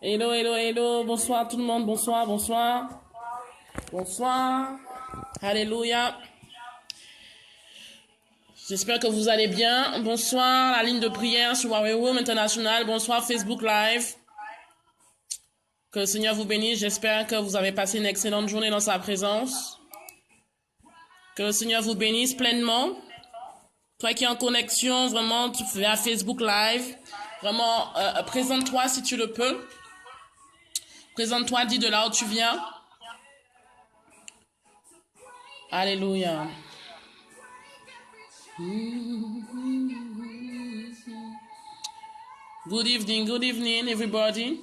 Hello, hello, hello. Bonsoir tout le monde. Bonsoir, bonsoir. Bonsoir. Alléluia. J'espère que vous allez bien. Bonsoir, la ligne de prière sur Warrior Room International. Bonsoir, Facebook Live. Que le Seigneur vous bénisse. J'espère que vous avez passé une excellente journée dans sa présence. Que le Seigneur vous bénisse pleinement. Toi qui es en connexion, vraiment, tu fais à Facebook Live. Vraiment, présente-toi si tu le peux. Présente-toi, dis de là où tu viens. Alléluia. Good evening, everybody.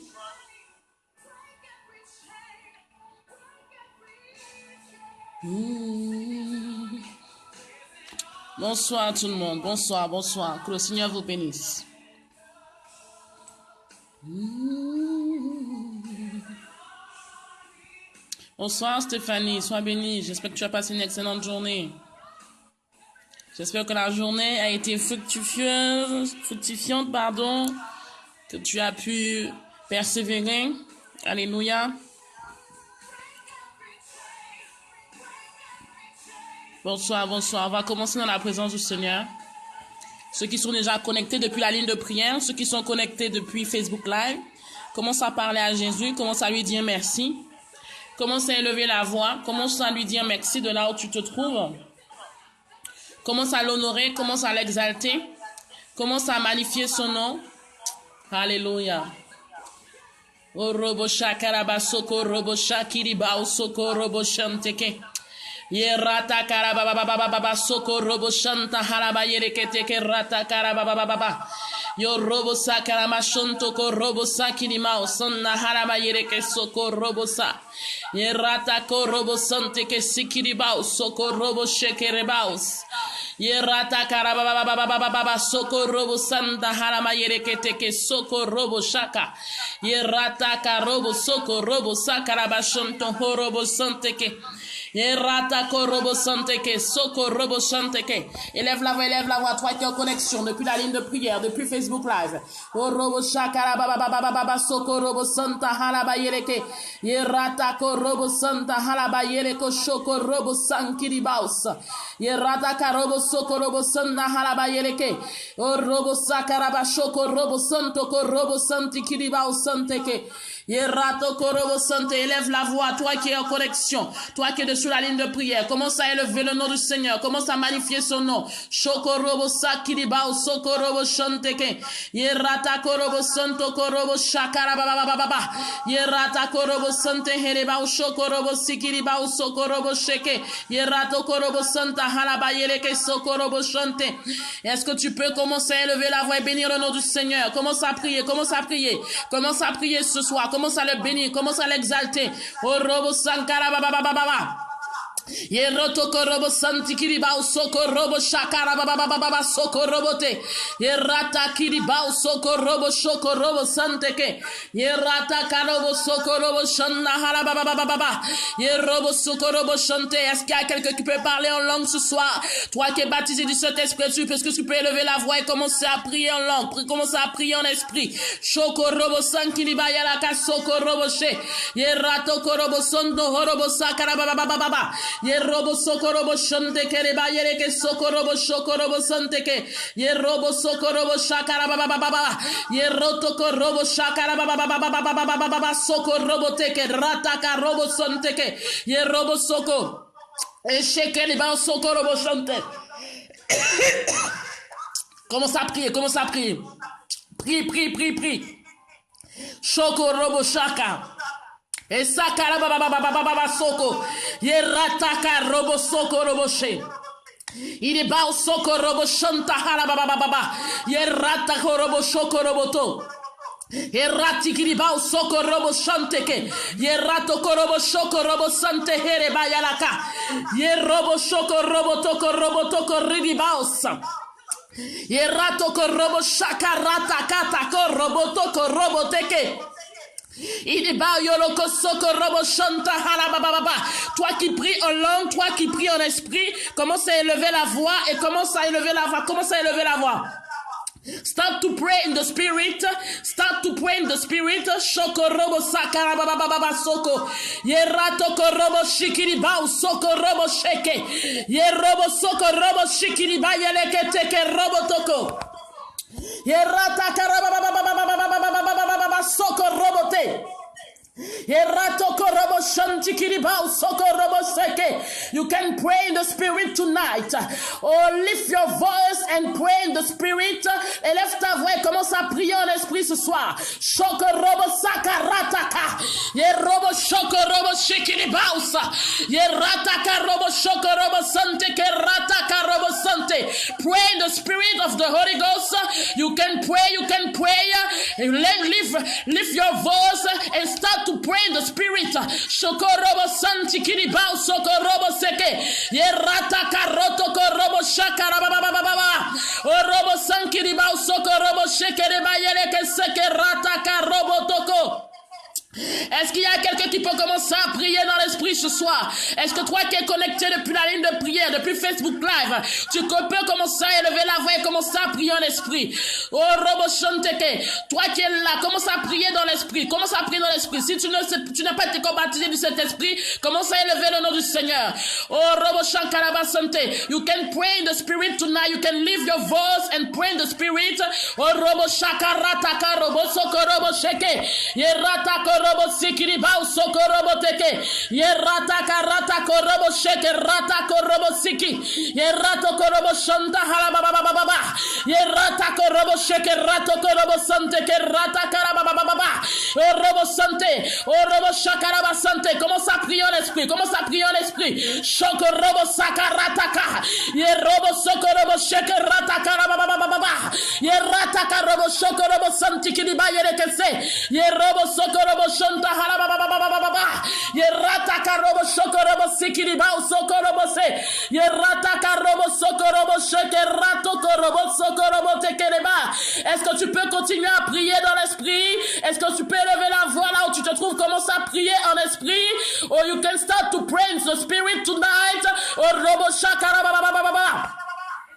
Bonsoir tout le monde, bonsoir, bonsoir. Que le Seigneur vous bénisse. Bonsoir Stéphanie, sois bénie. J'espère que tu as passé une excellente journée. J'espère que la journée a été fructifiante, que tu as pu persévérer. Alléluia. Bonsoir, bonsoir. On va commencer dans la présence du Seigneur. Ceux qui sont déjà connectés depuis la ligne de prière, ceux qui sont connectés depuis Facebook Live, commence à parler à Jésus, commence à lui dire merci. Commence à élever la voix, commence à lui dire merci de là où tu te trouves. Commence à l'honorer, commence à l'exalter, commence à magnifier son nom. Alléluia. O robo shakaraba soko robo shakiriba soko robo shanteke. Yerata karababa soko robo shanta haraba yerekete ke rata karababa. Yo robo sakarama shonto ko robo sakirima sonna haraba yereke soko robo sa. Yerata ko robo sante ke sikiriba soko robo shekerebaus. Yerata karababa soko robo santa harama yerekete ke soko robo shaka. Yerata karobo soko robo sakaraba shonto horobo sante ke. Yerata korobo santeke, soko robo santeke. Élève la voix, toi qui es en connexion depuis la ligne de prière, depuis Facebook Live. O robo shakara baba soko robo santa halaba yereke. Yerata korobo santa halaba yereko shoko robo sankiri baus. Yerata karobo soko robo santa halaba yereke. O robo sakara ba shoko robo santo korobo santi kiribaus santeke. Yerato korobo sante, élève la voix, toi qui es en connexion, toi qui es sur la ligne de prière, commence à élever le nom du Seigneur, commence à magnifier son nom. Shokorobo sakiribao, sokorobo shanteke, yerata korobo santo korobo shakara baba, yerata korobo sante herebao, shokorobo sikiribao, sokorobo sheke, yerato korobo santa halaba yereke, sokorobo shante. Est-ce que tu peux commencer à élever la voix et bénir le nom du Seigneur? Commence à prier, commence à prier, commence à prier ce soir. Commence à le bénir, commence à l'exalter. Oh, robo sankara baba. Yeroto korobo santi kiribao soko robo shakara baba soko robote. Yerata kiribao soko robo shoko robo santeke. Yerata karobo soko robo shanda hala baba. Yerobo soko robo shante. Est-ce qu'il y a quelqu'un qui peut parler en langue ce soir? Toi qui es baptisé du Saint-Esprit, parce que tu peux élever la voix et commencer à prier en langue, commencer à prier en esprit. Shoko robo sankiriba yaraka soko robo she. Yerato korobo sondo horobo sakara baba. Yerobo sokorobo shante kereba yereke sokorobo shokorobo santeke. Yerobo sokorobo shakara baba. Yeroto korobo shakara baba sokorobo teke rataka robo santeke. Yerobo soko. Eshekeli ba sokorobo shante. Commence à prier. Prie. Shokorobo shaka. Et sakara baba soko. Yerataka robo soko robo she. Il est bas soko robo shanta hala baba. Yerataka robo shoko roboto. Yerati kiribao soko robo shanteke. Yerato korobo shoko robo sante here bayalaka. Yerobo shoko robo toko ridibaos. Yerato korobo shakarata kata korobo toko robo teke. Toi qui pries en langue, toi qui pries en esprit, commence à élever la voix et commence à élever la voix, commence à élever la voix. Start to pray in the spirit. Start to pray in the spirit. Shoko robo sakara baba baba soko. Yerato korobo shikiri ba soko robo sheke. Yerobo soko robo shikiri ba yeleke teke robo toko. Yerata karaba baba baba baba baba soko robote. You can pray in the spirit tonight. Oh, lift your voice and pray in the spirit. Élève ta voix et commence à prier en esprit ce soir. Shokorobo sakarataka. Yerobo shokorobo shikiribausa. Yerataka robo shokorobo sante kerataka robo sante. Pray in the spirit of the Holy Ghost. You can pray, you can pray. Lift your voice and start to pray in the spirit. Shokorobo santi kiribao sokorobo seke. Yerata karoto korobo shakara baba baba baba. Orobo sankiribao sokorobo shekere bayere ke seke rata karobo toko. Est-ce qu'il y a quelqu'un qui peut commencer à prier dans l'esprit ce soir? Est-ce que toi qui es connecté depuis la ligne de prière, depuis Facebook Live, tu peux commencer à élever la voix et commencer à prier en esprit? Oh, Robo Shanteke, toi qui es là, commence à prier dans l'esprit. Commence à prier dans l'esprit. Si tu n'as pas été baptisé du Saint-Esprit, commence à élever le nom du Seigneur. Oh, Robo Shankaraba Sante, you can pray in the spirit tonight. You can lift your voice and pray in the spirit. Oh, Robo Shakarataka, Robo Sokorobo Sheke, Yerataka. Robo sikiri bau soko robo teke yerata karata korobo sheke rata korobo siki yerato korobo shanta hala baba baba baba yerata korobo sheke rato korobo sante ke rata karaba baba baba robo sante robo shakaraba sante. Commence à prier en esprit, commence à prier en esprit. Shoko robo sakarata ka yerobo soko robo sheke rata karaba baba baba baba yerata karobo shoko robo santi kiri ba yere kese yerobo soko robo shonta hala baba baba baba baba yerata karobo shokorobo sikiri ba sokorobo se yerata karobo sokorobo sheke rato korobo sokorobo tekereba. Est-ce que tu peux continuer à prier dans l'esprit? Est-ce que tu peux lever la voix là où tu te trouves? Commence à prier en esprit. Or you can start to pray in the spirit tonight. Or robo shakara baba baba baba.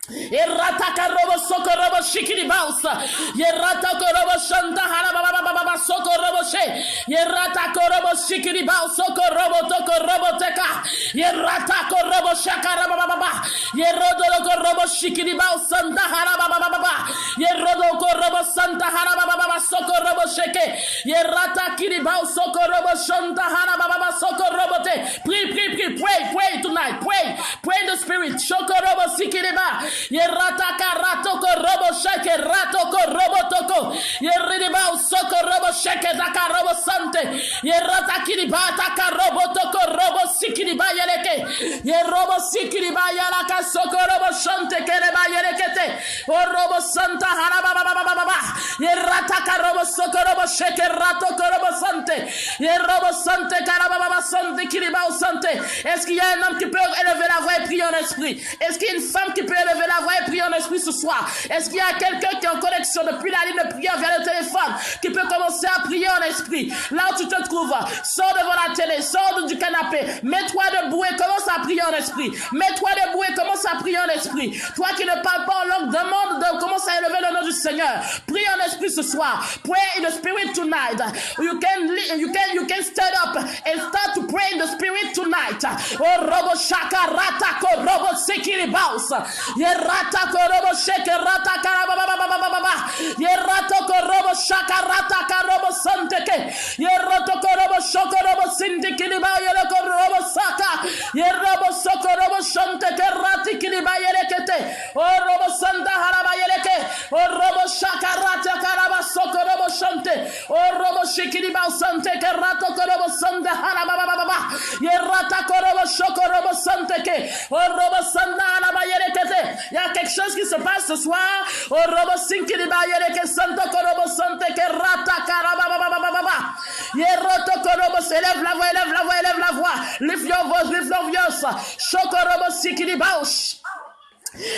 Yerata karobo sokorobo shikiri bausa. Yerata korobo shanta hala baba baba baba sokorobo she. Yerata korobo shikiri bausa sokorobo tokorobo teka. Yerata korobo shakara baba baba. Yerodo korobo shikiri bausa santa hala baba baba baba. Yerodo korobo santa hala baba baba sokorobo sheke. Yerata kiri bausa sokorobo shanta hala baba baba sokorobo te. Pray tonight. Pray in the spirit. Shokorobo sikiri ba. Yerata karato ko robo sheke rato ko robo toko yeriba soko robo sheke zaka robo sante yerata kiribata ka robo toko robo sikiriba yeleke yerobo sikiriba yalaka soko robo shante kereba yelekete o robo santa haraba baba baba yerata ka robo soko robo sheke rato ko robo sante yerobo sante karaba baba sante kiriba sante. Est-ce qu'il y a un homme qui peut élever la voix et prier en esprit? Est-ce qu'il y a une femme qui peut élever la voix et prier en esprit ce soir? Est-ce qu'il y a quelqu'un qui est en connexion depuis la ligne de prière via le téléphone qui peut commencer à prier en esprit? Là où tu te trouves, sors devant la télé, sors du canapé, mets-toi debout et commence à prier en esprit. Mets-toi debout et commence à prier en esprit. Toi qui ne parles pas en langue, demande de commencer à élever le nom du Seigneur. Prie en esprit ce soir. Pray in the spirit tonight. You can stand up and start to pray in the spirit tonight. Oh robo shaka rata ko robo sekiri baus. Yerata ko robo sheke rata karaba baba baba baba. Yerata ko robo shaka rata ka robo santeke. Yerata ko robo shoko robo sindikiri ba yere ko robo saka. Yerobo soko robo shanteke rati kiri ba yere kete. Oh robo santa haraba yere ke. Oh robo shaka rata karaba soko robo shante. Oh robo shikiri ba santeke rato ko robo santa haraba baba baba. Yerata ko robo shoko robo santeke. Oh robo santa haraba yere kete. Il y a quelque chose qui se passe ce soir. Oh robo sinkiri ba yere ke santo ko robo santeke rata karaba baba baba baba. Yeroto ko robo élève la voix, élève la voix. Lift your voice, lift your voice. Shoko robo sikiri baush.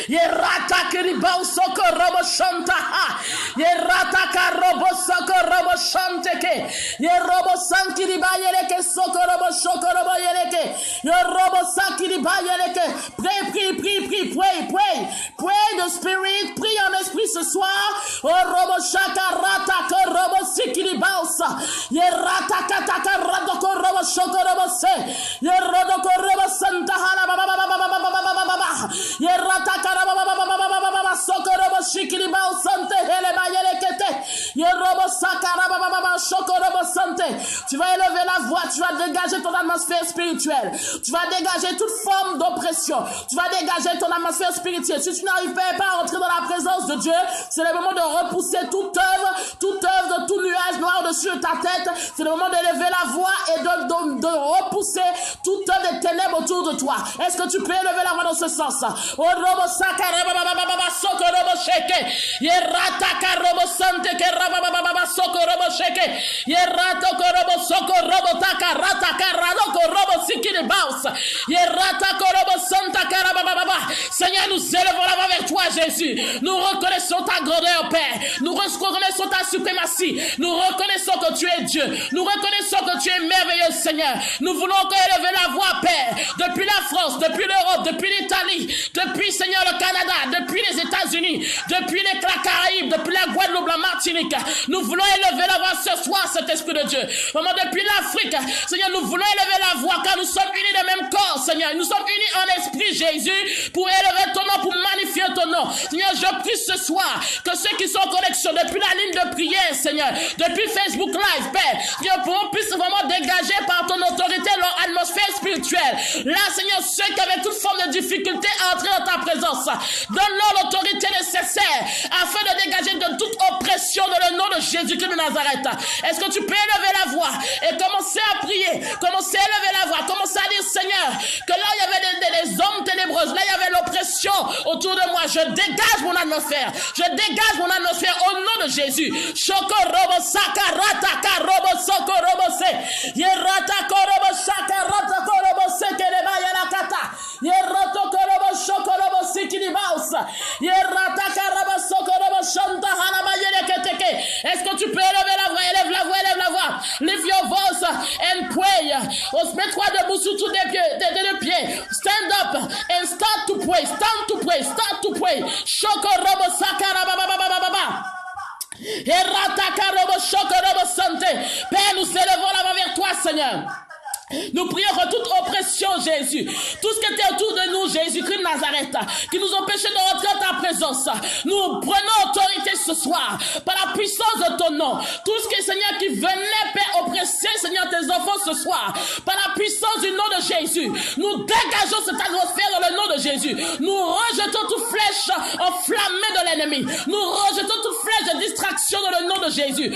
Yerata kiribao soko robo shanta ha. Yerata karobo soko robo shanteke. Yerobo sankiriba yereke soko robo shoko robo yereke. Yerobo sankiriba yereke. Pray the spirit, prie en esprit ce soir. Oh robo shaka rata korobo sikiribausa. Yerata kataka rato korobo shoko robo se. Yerodo korobo santa hala baba. Yerata karababa sokorobo shikiribao sante heleba yelekete. Yerobo sakarababa shokorobo sante. Tu vas élever la voix, tu vas dégager ton atmosphère spirituelle. Tu vas dégager toute forme d'oppression. Tu vas dégager ton atmosphère spirituelle. Si tu n'arrives pas à entrer dans la présence de Dieu, c'est le moment de repousser toute œuvre de tout nuage noir au-dessus de ta tête. C'est le moment d'élever la voix et de repousser toute œuvre des ténèbres autour de toi. Est-ce que tu peux élever la voix dans ce sens? Oh robo sakarababa sokorobo sheke. Yerata karobo sante kerababa sokorobo sheke. Yerata korobo sokorobo takarata karado korobo sikiri baus. Yerata korobo santa karababa. Seigneur, nous élevons la voix vers toi, Jésus. Nous reconnaissons ta grandeur, Père. Nous reconnaissons ta suprématie. Nous reconnaissons que tu es Dieu. Nous reconnaissons que tu es merveilleux, Seigneur. Nous voulons encore élever la voix, Père. Depuis la France, depuis l'Europe, depuis l'Italie, depuis, Seigneur, le Canada, depuis les États-Unis, depuis les Caraïbes, depuis la Guadeloupe, la Martinique. Nous voulons élever la voix ce soir, cet Esprit de Dieu. Vraiment, depuis l'Afrique, Seigneur, nous voulons élever la voix car nous sommes unis de même corps, Seigneur. Nous sommes unis en esprit, Jésus, pour élever ton nom, pour magnifier ton nom. Seigneur, je prie ce soir que ceux qui sont en connexion depuis la ligne de prière, Seigneur, depuis Facebook Live, Père, Seigneur, pour qu'on puisse vraiment dégager par ton autorité leur atmosphère spirituelle. Là, Seigneur, ceux qui avaient toute forme de difficulté à entrer dans ta présence, donne-leur l'autorité nécessaire afin de dégager de toute oppression dans le nom de Jésus-Christ de Nazareth. Est-ce que tu peux élever la voix et commencer à prier, commencer à élever la voix, commencer à dire, Seigneur, que là il y avait des hommes ténébreuses, là il y avait l'oppression autour de moi, je dégage mon atmosphère, je dégage mon atmosphère au nom de Jésus. Shoko robo sakarata karobo soko robo se. Yerata korobo sakarata korobo se keleba yalakata. Yeroto korobo shoko robo sikilibaus. Yerata karaba soko robo shanta halaba yeleketeke. Est-ce que tu peux élever la voix? Élève la voix, élève la voix. Lift your voice and pray. Mets-toi debout sur tous tes pieds. Stand up and start to pray. Stand to pray. Start to pray. Shoko robo sakarababa. Père, nous élevons la main vers toi, Seigneur. Nous prions contre toute oppression, Jésus. Tout ce qui était autour de nous, Jésus-Christ de Nazareth, qui nous empêchait de rentrer en ta présence. Nous prenons autorité ce soir, par la puissance de ton nom. Tout ce qui est, Seigneur, qui venait, Père, oppresser, Seigneur, tes enfants ce soir, par la puissance du nom de Jésus. Nous dégageons cette atmosphère dans le nom de Jésus. Nous rejetons toute flèche enflammée de l'ennemi. Nous rejetons toute flèche de distraction dans le nom de Jésus.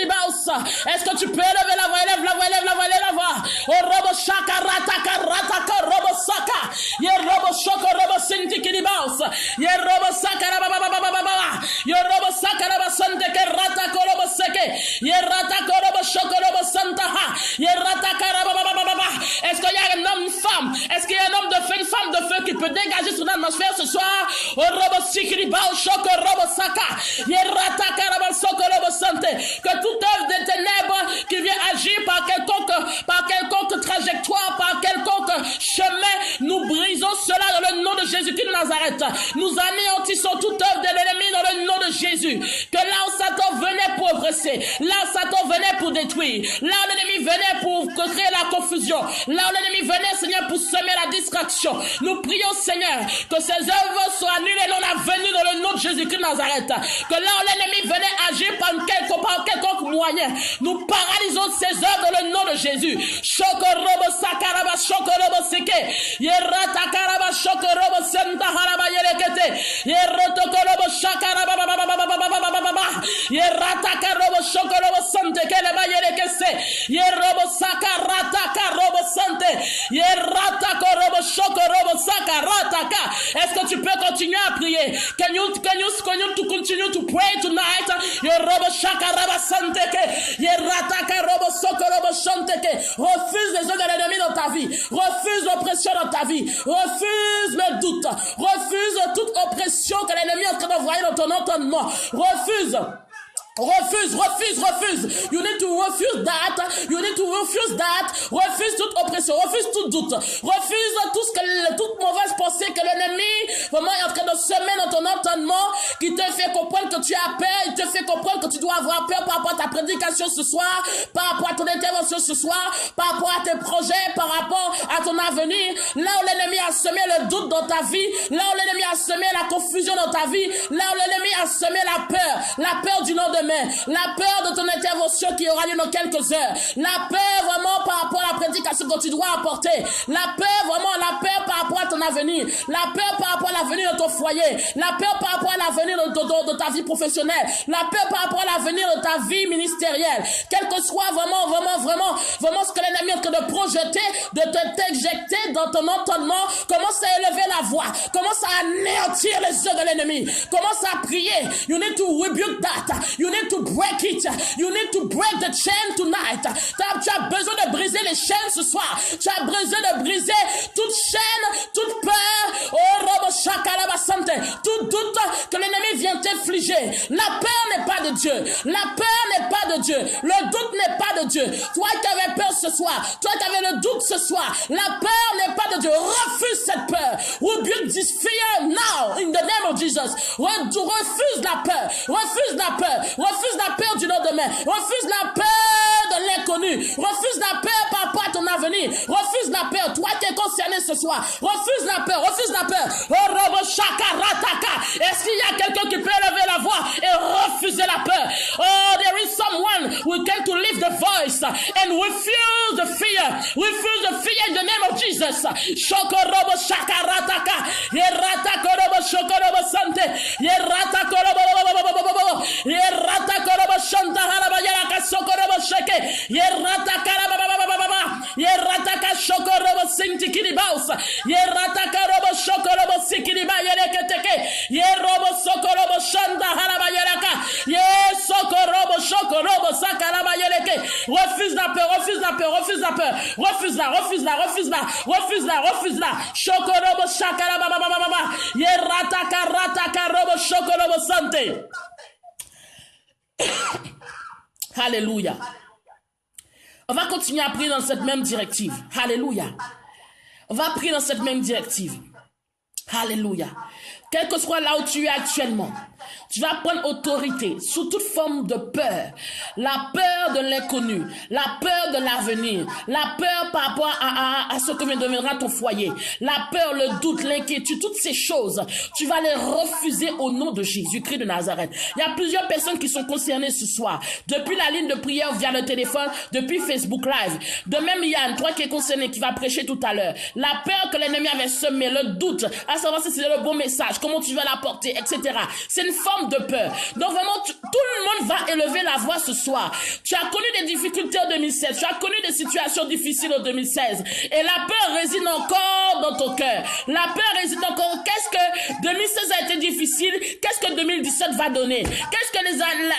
Est-ce que tu peux élever la voix? Élève la voix, élève la voix, élève la voix. Oh robo shaka rataka rataka robo saka. Ye robo shoko robo sinti kilibaus. Ye robo saka rababababababa. Ye robo saka rabasante ke rataka robo seke. Ye rataka robo shoko robo santa ha. Ye rataka rabababababa. Est-ce qu'il y a un homme, une femme? Est-ce qu'il y a un homme de feu, une femme de feu qui peut dégager son atmosphère ce soir? Oh robo sikilibaus shoko robo saka. Ye rataka robo soko robo sante. Que toute œuvre des ténèbres qui vient agir par quelconque trajectoire, par quelconque chemin, nous brisons cela dans le nom de Jésus-Christ de Nazareth. Nous anéantissons toute œuvre de l'ennemi dans le nom de Jésus. Que là où Satan venait pour oppresser, là où Satan venait pour détruire, là où l'ennemi venait pour créer la confusion, là où l'ennemi venait, Seigneur, pour semer la distraction, nous prions, Seigneur, que ces œuvres soient annulées dans la venue dans le nom de Jésus-Christ de Nazareth. Que là où l'ennemi venait agir par quelconque moyen, nous paralysons ces œuvres dans le nom de Jésus. Shokorobo sakaraba shokorobo seke. Yerata karaba shokorobo senta haraba yerekete. Yerotokorobo shakaraba baba. Yerata karobo shokorobo sente keleba yerekese. Yerobo sakarata karobo sente. Yerata korobo shokorobo saka Est-ce que tu peux continuer à prier? Can you to continue to pray tonight? Refuse les œuvres de l'ennemi dans ta vie. Refuse l'oppression dans ta vie. Refuse le doute. Refuse toute oppression que l'ennemi est en train d'envoyer dans ton entendement. Refuse. Refuse. You need to refuse that. Refuse toute oppression. Refuse tout doute. Refuse toute mauvaise pensée que l'ennemi vraiment est en train de semer dans ton entendement, qui te fait comprendre que tu as peur. Il te fait comprendre que tu dois avoir peur par rapport à ta prédication ce soir, par rapport à ton intervention ce soir, par rapport à tes projets, par rapport à ton avenir. Là où l'ennemi a semé le doute dans ta vie, là où l'ennemi a semé la confusion dans ta vie, là où l'ennemi a semé la peur du lendemain, la peur de ton intervention qui aura lieu dans quelques heures, la peur vraiment par rapport à la prédication que tu dois apporter, la peur par rapport à ton avenir, la peur par rapport à l'avenir de ton foyer, la peur par rapport à l'avenir de ta vie professionnelle, la peur par rapport à l'avenir de ta vie ministérielle, quel que soit vraiment ce que l'ennemi est en train de projeter, de t'injecter dans ton entendement. Commence à élever la voix, commence à anéantir les œuvres de l'ennemi, commence à prier. You need to rebuke that. You need to break it. You need to break the chain tonight. Tu as besoin de briser les chaînes ce soir. Tu as besoin de briser toute chaîne, toute peur, tout doute que l'ennemi vient t'infliger. La peur n'est pas de Dieu. La peur n'est pas de Dieu. Le doute n'est pas de Dieu. Toi qui avais peur ce soir, toi qui avais le doute ce soir, la peur n'est pas de Dieu. Refuse cette peur. Rebuke this fear now in the name of Jesus. Refuse la peur. Refuse la peur. Refuse la peur du lendemain. Refuse la peur de l'inconnu. Refuse la peur par rapport à ton avenir. Refuse la peur. Toi qui es concerné ce soir. Refuse la peur. Refuse la peur. Est-ce qu'il y a quelqu'un qui peut élever la voix et refuser la peur? Oh, there is someone who can to lift the voice and refuse the fear. Refuse the fear in the name of Jesus. Shokorobo shakarataka. Yerataka shokorobo sante. Yerataka Yerataka shanta harabayaka sokorobo sheke. Yerataka Yerataka shokorobo sinti kiribaus. Yerataka robo shokorobo sikiriba yereketeke. Yerobo sokorobo shanta harabayaka. Yesokorobo shokorobo sakaraba yereke. Refuse la peur, refuse la peur, refuse la peur. Refuse la. Shokorobo shakaraba baba. Yerataka rataka robo shokorobo sante. Alléluia. On va continuer à prier dans cette même directive. Alléluia. On va prier dans cette même directive. Alléluia. Quel que soit là où tu es actuellement, tu vas prendre autorité sous toute forme de peur. La peur de l'inconnu, la peur de l'avenir, la peur par rapport à ce que deviendra ton foyer, la peur, le doute, l'inquiétude, toutes ces choses, tu vas les refuser au nom de Jésus-Christ de Nazareth. Il y a plusieurs personnes qui sont concernées ce soir, depuis la ligne de prière via le téléphone, depuis Facebook Live. De même, Yann, toi qui es concerné, qui va prêcher tout à l'heure, la peur que l'ennemi avait semée, le doute, à savoir si c'est le bon message, comment tu vas l'apporter, etc. C'est une forme de peur. Donc vraiment, tout le monde va élever la voix ce soir. Tu as connu des difficultés en 2016, tu as connu des situations difficiles en 2016, et la peur réside encore dans ton cœur. La peur réside encore. Qu'est-ce que 2016 a été difficile? Qu'est-ce que 2017 va donner? Qu'est-ce que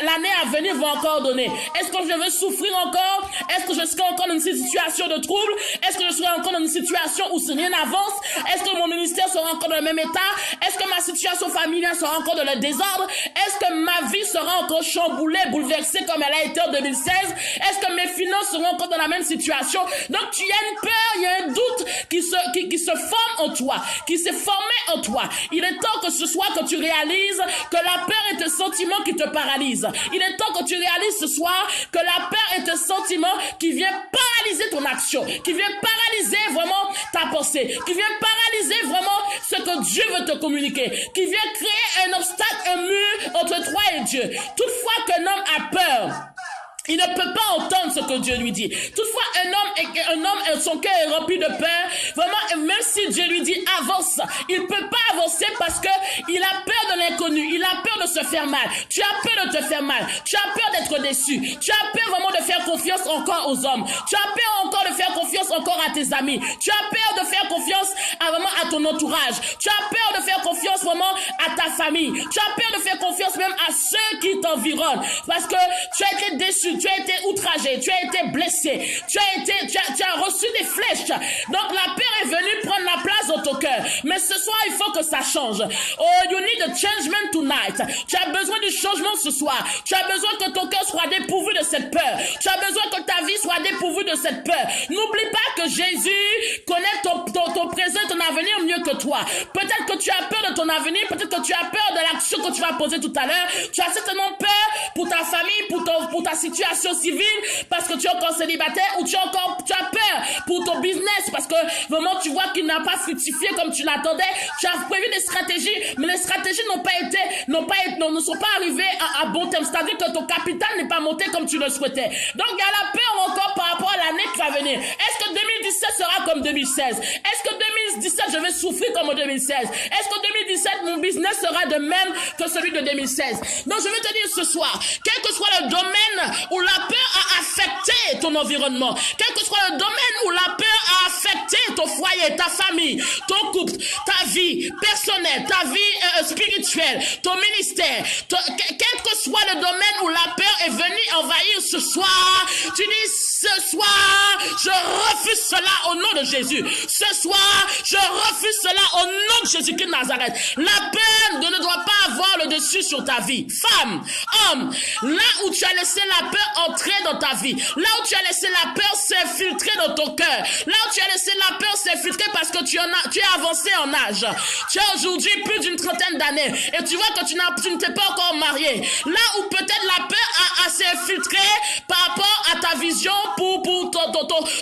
l'année à venir va encore donner? Est-ce que je vais souffrir encore? Est-ce que je serai encore dans une situation de trouble? Est-ce que je serai encore dans une situation où rien n'avance? Est-ce que mon ministère sera encore dans le même état? Est-ce que ma situation familiale sera encore dans le désordre? Est-ce que ma vie sera encore chamboulée, bouleversée comme elle a été en 2016? Est-ce que mes finances seront encore dans la même situation? Donc tu as une peur, il y a un doute qui se forme en toi, qui s'est formé en toi. Il est temps que ce soir que tu réalises que la peur est un sentiment qui te paralyse. Il est temps que tu réalises ce soir que la peur est un sentiment qui vient paralyser ton action, qui vient paralyser vraiment ta pensée, qui vient paralyser vraiment ce que Dieu veut te communiquer, qui vient créer un obstacle, un mur entre toi et Dieu. Toutefois qu'un homme a peur, il ne peut pas entendre ce que Dieu lui dit. Toutefois, un homme, son cœur est rempli de peur. Vraiment, même si Dieu lui dit avance, il ne peut pas avancer parce que il a peur de l'inconnu. Il a peur de se faire mal. Tu as peur de te faire mal. Tu as peur d'être déçu. Tu as peur vraiment de faire confiance encore aux hommes. Tu as peur encore de faire confiance encore à tes amis. Tu as peur de faire confiance vraiment à ton entourage. Tu as peur de faire confiance vraiment à ta famille. Tu as peur de faire confiance même à ceux qui t'environnent. Parce que tu as été déçu, tu as été outragé, tu as été blessé, tu as reçu des flèches. Donc la peur est venue prendre la place dans ton cœur. Mais ce soir, il faut que ça change. Oh, you need a changement tonight. Tu as besoin du changement ce soir. Tu as besoin que ton cœur soit dépourvu de cette peur. Tu as besoin que ta vie soit dépourvue de cette peur. N'oublie pas que Jésus connaît ton présent, ton avenir mieux que toi. Peut-être que tu as peur de ton avenir, peut-être que tu as peur de l'action que tu vas poser tout à l'heure. Tu as certainement peur pour ta famille, pour ta situation civile, parce que tu es encore célibataire, ou tu as peur pour ton business, parce que vraiment tu vois qu'il n'a pas fructifié comme tu l'attendais. Tu as prévu des stratégies, mais les stratégies ne sont pas arrivées à bon terme. C'est-à-dire que ton capital n'est pas monté comme tu le souhaitais. Donc il y a la peur encore par rapport à l'année qui va venir. Est-ce que 2017 sera comme 2016? Est-ce que 2017 je vais souffrir comme en 2016? Est-ce que 2017 mon business sera de même que celui de 2016? Donc je veux te dire ce soir, quel que soit le domaine où la peur a affecté ton environnement, quel que soit le domaine où la peur a affecté ton foyer, ta famille, ton couple, ta vie personnelle, ta vie spirituelle, ton ministère, quel que soit le domaine où la peur est venue envahir ce soir, tu dis ce soir, je refuse cela au nom de Jésus. Ce soir, je refuse cela au nom de Jésus-Christ de Nazareth. La peur ne doit pas avoir le dessus sur ta vie. Femme, homme, là où tu as laissé la peur entrer dans ta vie, là où tu as laissé la peur s'infiltrer dans ton cœur, là où tu as laissé la peur s'infiltrer parce que tu es avancé en âge. Tu as aujourd'hui plus d'une trentaine d'années et tu vois que tu ne t'es pas encore marié. Là où peut-être la peur a s'infiltré par rapport à ta vision pour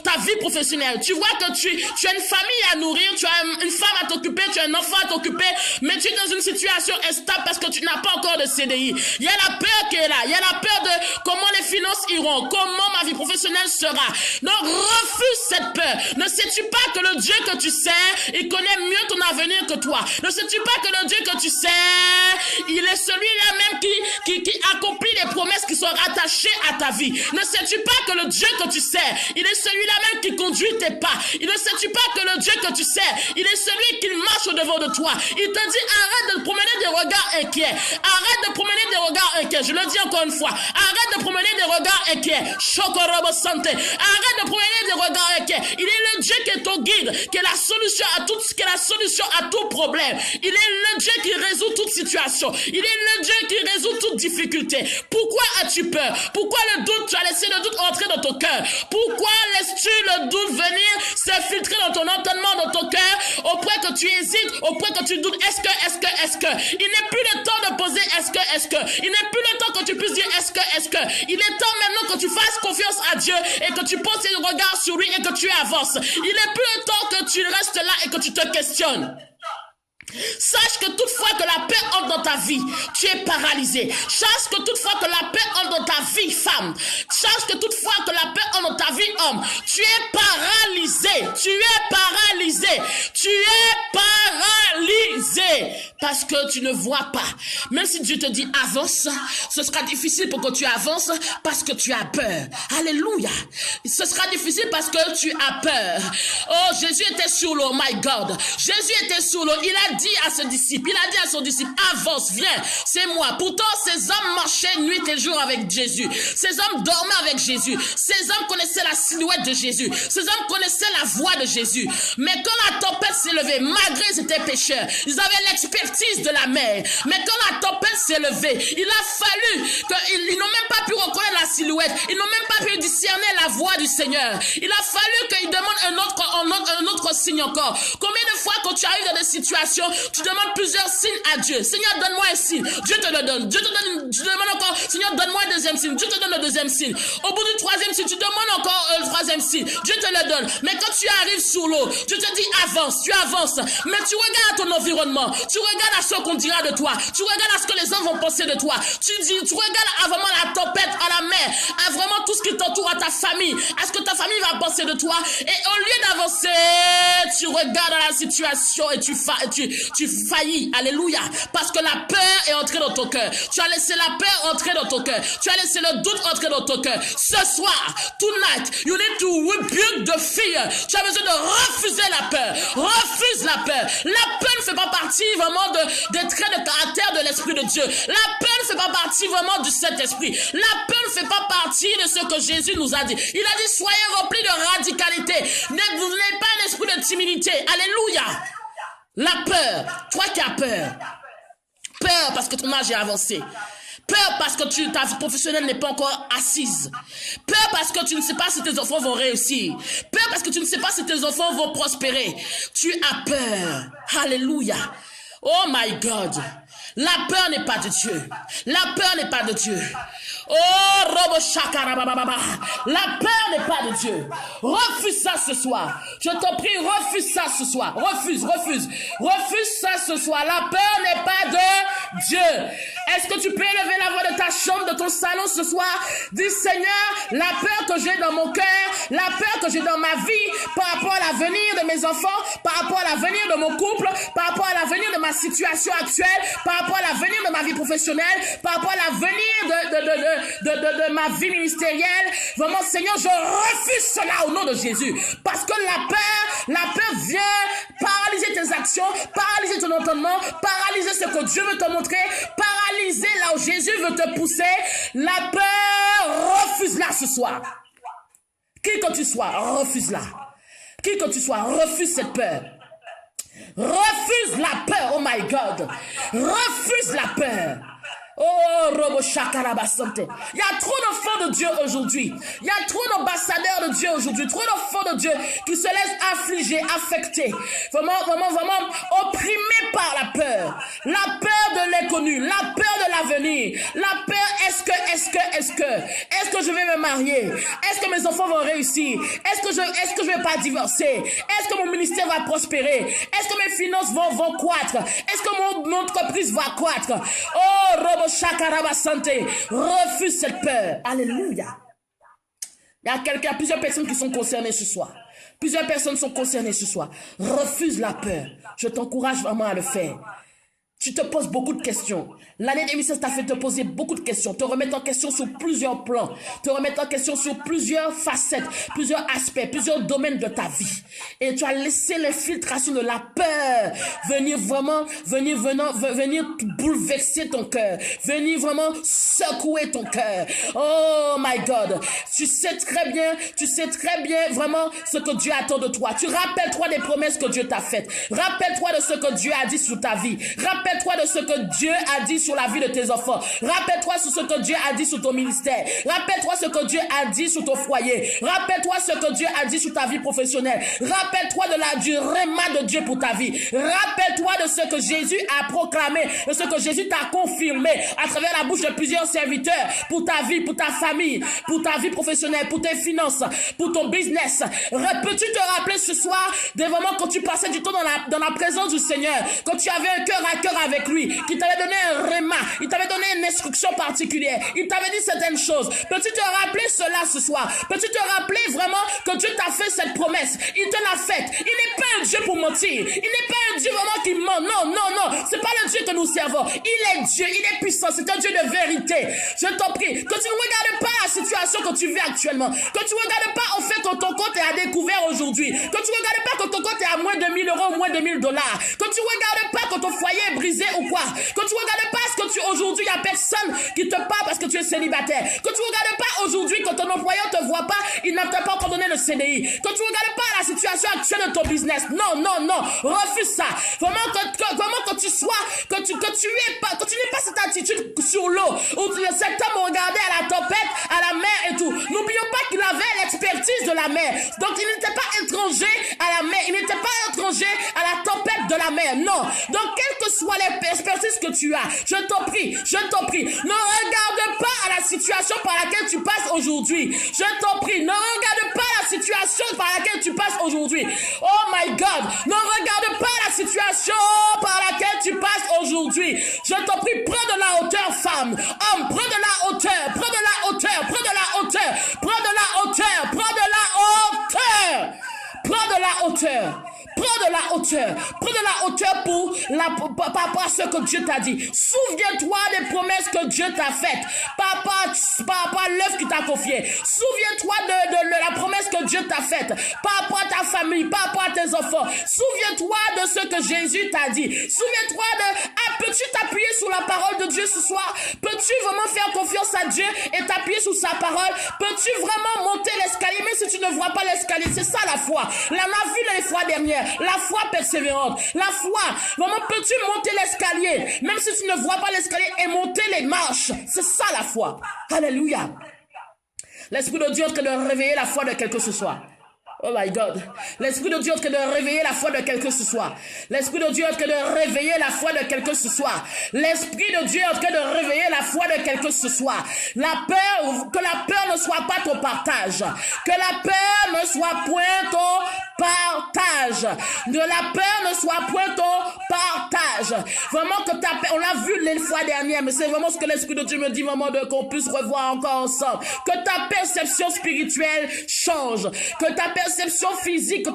ta vie professionnelle. Tu vois que tu as une famille à nourrir, tu as une femme à t'occuper, tu as un enfant à t'occuper, mais tu es dans une situation instable parce que tu n'as pas encore de CDI. Il y a la peur qui est là. Il y a la peur de comment les finances iront, comment ma vie professionnelle sera. Donc refuse cette peur. Ne sais-tu pas que le Dieu que tu sers, il connaît mieux ton avenir que toi? Ne sais-tu pas que le Dieu que tu sers, il est celui-là même qui accomplit les promesses qui sont rattachées à ta vie? Ne sais-tu pas que le Dieu que tu sers, il est celui-là même qui conduit tes pas? Ne sais-tu pas que le Dieu que tu sers, il est celui qui marche au-devant de toi? Il te dit arrête de promener des regards inquiets. Arrête de promener des regards inquiets. Je le dis encore une fois. Arrête de promener des regards inquiets. Chokorobo santé. Arrête de promener des regards inquiets. Il est le Dieu qui est ton guide, qui est la solution à tout problème. Il est le Dieu qui résout toute situation. Il est le Dieu qui résout toute difficulté. Pourquoi as-tu peur? Pourquoi le doute? Tu as laissé le doute entrer dans ton cœur. Pourquoi laisses-tu le doute venir s'infiltrer dans ton entendement, dans ton cœur, au point que tu hésites, au point que tu doutes? Est-ce que? Il n'est plus le temps de poser est-ce que? Il n'est plus le temps que tu puisses dire est-ce que? Il est temps maintenant que tu fasses confiance à Dieu et que tu poses tes regards sur lui et que tu avances. Il n'est plus le temps que tu restes là et que tu te questionnes. Sache que toutefois que la paix entre dans ta vie, tu es paralysé. Sache que toutefois que la paix entre dans ta vie, femme. Sache que toutefois que la paix entre dans ta vie, homme. Tu es paralysé. Tu es paralysé. Tu es paralysé. Parce que tu ne vois pas. Même si Dieu te dit avance, ce sera difficile pour que tu avances parce que tu as peur. Alléluia. Ce sera difficile parce que tu as peur. Oh, Jésus était sur l'eau, my God. Jésus était sur l'eau. Il a dit à ses disciples, avance, viens, c'est moi. Pourtant, ces hommes marchaient nuit et jour avec Jésus. Ces hommes dormaient avec Jésus. Ces hommes connaissaient la silhouette de Jésus. Ces hommes connaissaient la voix de Jésus. Mais quand la tempête s'est levée, malgré qu'ils étaient pécheurs, ils avaient l'expertise de la mer. Mais quand la tempête s'est levée, il a fallu qu'ils n'ont même pas pu reconnaître la silhouette. Ils n'ont même pas pu discerner la voix du Seigneur. Il a fallu qu'ils demandent un autre signe encore. Combien de fois quand tu arrives dans des situations, tu demandes plusieurs signes à Dieu. Seigneur, donne-moi un signe. Dieu te le donne. Tu demandes encore, Seigneur, donne-moi un deuxième signe. Dieu te donne le deuxième signe. Au bout du troisième signe, tu demandes encore le troisième signe. Dieu te le donne. Mais quand tu arrives sous l'eau, Dieu te dit avance, tu avances. Mais tu regardes ton environnement. Tu regardes à ce qu'on dira de toi. Tu regardes à ce que les hommes vont penser de toi. Tu regardes à vraiment la tempête, à la mer, à vraiment tout ce qui t'entoure, à ta famille, à ce que ta famille va penser de toi. Et au lieu d'avancer, tu regardes à la situation et tu faillis. Alléluia. Parce que la peur est entrée dans ton cœur. Tu as laissé la peur entrer dans ton cœur. Tu as laissé le doute entrer dans ton cœur. Ce soir, tonight, you need to rebuke the fear. Tu as besoin de refuser la peur. Refuse la peur. La peur ne fait pas partie vraiment des traits de caractère de l'Esprit de Dieu. La peur ne fait pas partie vraiment du Saint-Esprit. La peur ne fait pas partie de ce que Jésus nous a dit. Il a dit, soyez remplis de radicalité. Vous n'avez pas un esprit de timidité. Alléluia. La peur. Toi qui as peur. Peur parce que ton âge est avancé. Peur parce que ta vie professionnelle n'est pas encore assise. Peur parce que tu ne sais pas si tes enfants vont réussir. Peur parce que tu ne sais pas si tes enfants vont prospérer. Tu as peur. Alléluia. Oh my God. La peur n'est pas de Dieu. La peur n'est pas de Dieu. Oh, Robo Shakarabababa. La peur n'est pas de Dieu. Refuse ça ce soir. Je t'en prie, refuse ça ce soir. Refuse. Refuse ça ce soir. La peur n'est pas de Dieu. Est-ce que tu peux élever la voix de ta chambre, de ton salon ce soir? Dis, Seigneur, la peur que j'ai dans mon cœur, la peur que j'ai dans ma vie, par rapport à l'avenir de mes enfants, par rapport à l'avenir de mon couple, par rapport à l'avenir de ma situation actuelle, par rapport à l'avenir de ma vie professionnelle, par rapport à l'avenir de ma vie ministérielle. Vraiment, Seigneur, je refuse cela au nom de Jésus. Parce que la peur vient paralyser tes actions, paralyser ton entendement, paralyser ce que Dieu veut te montrer, paralyser là où Jésus veut te pousser. La peur, refuse-la ce soir. Qui que tu sois, refuse-la. Qui que tu sois, refuse cette peur. Refuse la peur, oh my God. Refuse la peur. Oh, Robo Shakarabasante. Il y a trop d'enfants de Dieu aujourd'hui. Il y a trop d'ambassadeurs de Dieu aujourd'hui. Trop d'enfants de Dieu qui se laissent affliger, affecter. Vraiment opprimés par la peur. La peur de l'inconnu. La peur de l'avenir. La peur, est-ce que je vais me marier? Est-ce que mes enfants vont réussir? Est-ce que je vais pas divorcer? Est-ce que mon ministère va prospérer? Est-ce que mes finances vont croître? Est-ce que mon entreprise va croître? Oh, Robo Shakaraba Santé, refuse cette peur. Alléluia. Il y a plusieurs personnes qui sont concernées ce soir. Plusieurs personnes sont concernées ce soir. Refuse la peur. Je t'encourage vraiment à le faire. Tu te poses beaucoup de questions. L'année 2016 t'a fait te poser beaucoup de questions, te remettre en question sur plusieurs plans, te remettre en question sur plusieurs facettes, plusieurs aspects, plusieurs domaines de ta vie. Et tu as laissé l'infiltration de la peur venir bouleverser ton cœur, venir vraiment secouer ton cœur. Oh my God, tu sais très bien vraiment ce que Dieu attend de toi. Tu rappelles-toi des promesses que Dieu t'a faites. Rappelle-toi de ce que Dieu a dit sur ta vie. Rappelle-toi de ce que Dieu a dit sur la vie de tes enfants. Rappelle-toi sur ce que Dieu a dit sur ton ministère. Rappelle-toi ce que Dieu a dit sur ton foyer. Rappelle-toi ce que Dieu a dit sur ta vie professionnelle. Rappelle-toi du réma de Dieu pour ta vie. Rappelle-toi de ce que Jésus a proclamé, de ce que Jésus t'a confirmé à travers la bouche de plusieurs serviteurs pour ta vie, pour ta famille, pour ta vie professionnelle, pour tes finances, pour ton business. Peux-tu te rappeler ce soir de vraiment quand tu passais du temps dans la présence du Seigneur, quand tu avais un cœur à cœur avec lui, qui t'avait donné un réma, il t'avait donné une instruction particulière, il t'avait dit certaines choses. Peux-tu te rappeler cela ce soir? Peux-tu te rappeler vraiment que Dieu t'a fait cette promesse? Il te l'a faite. Il n'est pas un Dieu pour mentir. Il n'est pas un Dieu vraiment qui ment. Non. C'est pas le Dieu que nous servons. Il est Dieu, il est puissant. C'est un Dieu de vérité. Je t'en prie, que tu ne regardes pas la situation que tu vis actuellement. Que tu ne regardes pas au fait que ton compte est à découvert aujourd'hui. Que tu ne regardes pas que ton compte est à moins de 1 000 euros ou moins de 1 000 dollars. Que tu ne regardes pas que ton foyer est brisé ou quoi. Que tu ne regardes pas ce que aujourd'hui, il n'y a personne qui te parle parce que tu es célibataire. Que tu ne regardes pas aujourd'hui que ton employeur ne te voit pas, il n'a peut-être pas encore donné le CDI. Que tu ne regardes pas la situation actuelle de ton business. Non. Refuse ça. Vraiment que tu n'aies pas cette attitude sur l'eau où cet homme regardait à la tempête, à la mer et tout. N'oublions pas qu'il avait l'expertise de la mer. Donc il n'était pas étranger à la mer. Il n'était pas étranger à la tempête de la mer. Non. Donc quelle que soit l'expertise que tu as, je t'en prie, ne regarde pas à la situation par laquelle tu passes aujourd'hui. Je t'en prie, ne regarde pas la situation par laquelle tu passes aujourd'hui. Oh my God, ne regarde pas la situation par laquelle tu passes aujourd'hui. Je t'en prie, prends de la hauteur, femme, homme, prends de la hauteur, prends de la hauteur, prends de la hauteur, prends de la hauteur, prends de la hauteur, prends de la hauteur. prends de la hauteur. Prends de la hauteur par rapport à ce que Dieu t'a dit. Souviens-toi des promesses que Dieu t'a faites. Par rapport à l'œuvre qu'il t'a confiée. Souviens-toi de la promesse que Dieu t'a faite. Par rapport à ta famille, par rapport à tes enfants. Souviens-toi de ce que Jésus t'a dit. Souviens-toi peux-tu t'appuyer sur la parole de Dieu ce soir? Peux-tu vraiment faire confiance à Dieu et t'appuyer sur sa parole? Peux-tu vraiment monter l'escalier même si tu ne vois pas l'escalier? C'est ça la foi. On a vu les fois dernières. La foi persévérante. La foi. Vraiment, peux-tu monter l'escalier même si tu ne vois pas l'escalier et monter les marches? C'est ça la foi. Alléluia. L'Esprit de Dieu est en train de réveiller la foi de quel que ce soit. Oh my God. L'Esprit de Dieu est en train de réveiller la foi de quelqu'un ce soir. L'Esprit de Dieu est en train de réveiller la foi de quelqu'un ce soir. L'Esprit de Dieu est en train de réveiller la foi de quelqu'un ce soir. Que la peur ne soit pas ton partage. Que la peur ne soit point ton partage. De la peur ne soit point ton partage. Vraiment que ta peur, on l'a vu les fois dernières, mais c'est vraiment ce que l'Esprit de Dieu me dit, vraiment, qu'on puisse revoir encore ensemble. Que ta perception spirituelle change. Que ta perception physique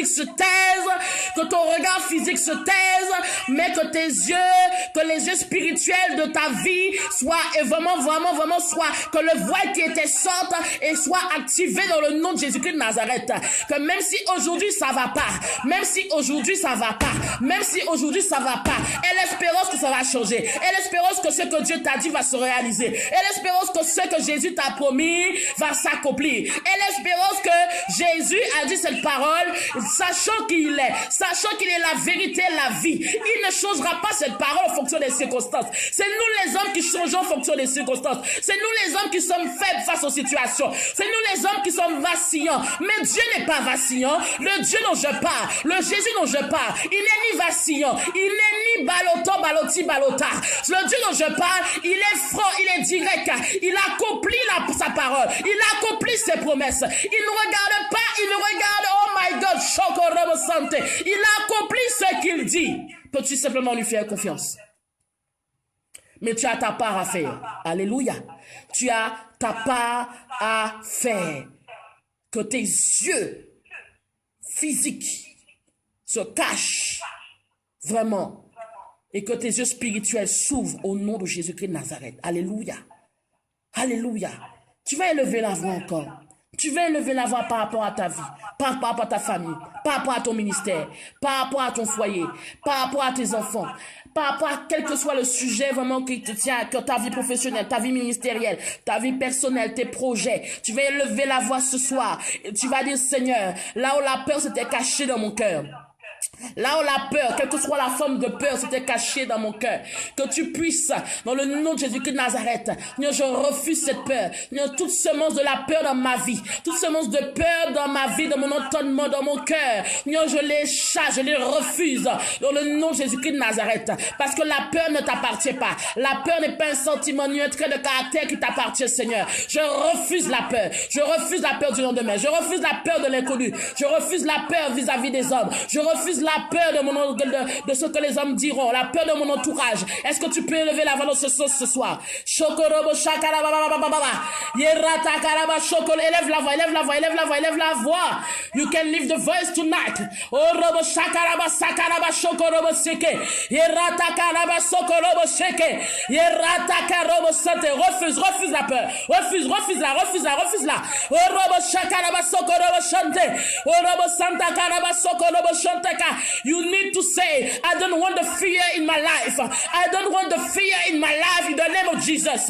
se taise, que ton regard physique se taise, mais que tes yeux, que les yeux spirituels de ta vie soient vraiment soient, que le voile qui était sorte et soit activé dans le nom de Jésus-Christ de Nazareth. Que même si aujourd'hui ça va pas, même si aujourd'hui ça va pas, même si aujourd'hui ça va pas, et l'espérance que ça va changer, et l'espérance que ce que Dieu t'a dit va se réaliser, et l'espérance que ce que Jésus t'a promis va s'accomplir, et l'espérance que Jésus a dit cette parole, sachant qu'il est la vérité, la vie. Il ne changera pas cette parole en fonction des circonstances. C'est nous les hommes qui changeons en fonction des circonstances. C'est nous les hommes qui sommes faibles face aux situations. C'est nous les hommes qui sommes vacillants. Mais Dieu n'est pas vacillant. Le Dieu dont je parle, le Jésus dont je parle, il n'est ni vacillant, il n'est ni ballotant, balota. Le Dieu dont je parle, il est franc, il est direct. Il accomplit sa parole. Il accomplit ses promesses. Il ne regarde pas, il regarde, oh my God, Shokorobo Santé. Il accomplit ce qu'il dit. Peux-tu simplement lui faire confiance? Mais tu as ta part à faire. Alléluia. Tu as ta part à faire. Que tes yeux physiques se cachent vraiment. Et que tes yeux spirituels s'ouvrent au nom de Jésus-Christ de Nazareth. Alléluia. Alléluia. Tu vas élever la voix encore. Tu vas élever la voix par rapport à ta vie, par rapport à ta famille, par rapport à ton ministère, par rapport à ton foyer, par rapport à tes enfants, par rapport à quel que soit le sujet vraiment qui te tient à cœur, ta vie professionnelle, ta vie ministérielle, ta vie personnelle, tes projets. Tu vas élever la voix ce soir et tu vas dire, Seigneur, là où la peur s'était cachée dans mon cœur, là où la peur, quelle que soit la forme de peur, s'était cachée dans mon cœur, que tu puisses, dans le nom de Jésus-Christ de Nazareth, je refuse cette peur, toute semence de la peur dans ma vie, toute semence de peur dans ma vie, dans mon entendement, dans mon cœur, je les chasse, je les refuse, dans le nom de Jésus-Christ de Nazareth, parce que la peur ne t'appartient pas, la peur n'est pas un sentiment, ni un trait de caractère qui t'appartient, Seigneur. Je refuse la peur du lendemain, je refuse la peur de l'inconnu, je refuse la peur vis-à-vis des hommes, je refuse la peur de ce que les hommes diront, la peur de mon entourage. Est-ce que tu peux élever la voix dans ce sens ce soir? Shokorobo shakarabababababa. Yerata karaba shokol. Élève la voix, élève la voix, élève la voix, élève la voix. You can lift the voice tonight. Orobo shakaraba sakaraba shokorobo seke. Yerata karaba sokorobo seke. Yerata karobo sante. Refuse la peur. Refuse la. Orobo shakaraba sokorobo shante. Orobo santa karaba sokorobo shante. You need to say, I don't want the fear in my life. I don't want the fear in my life in the name of Jesus.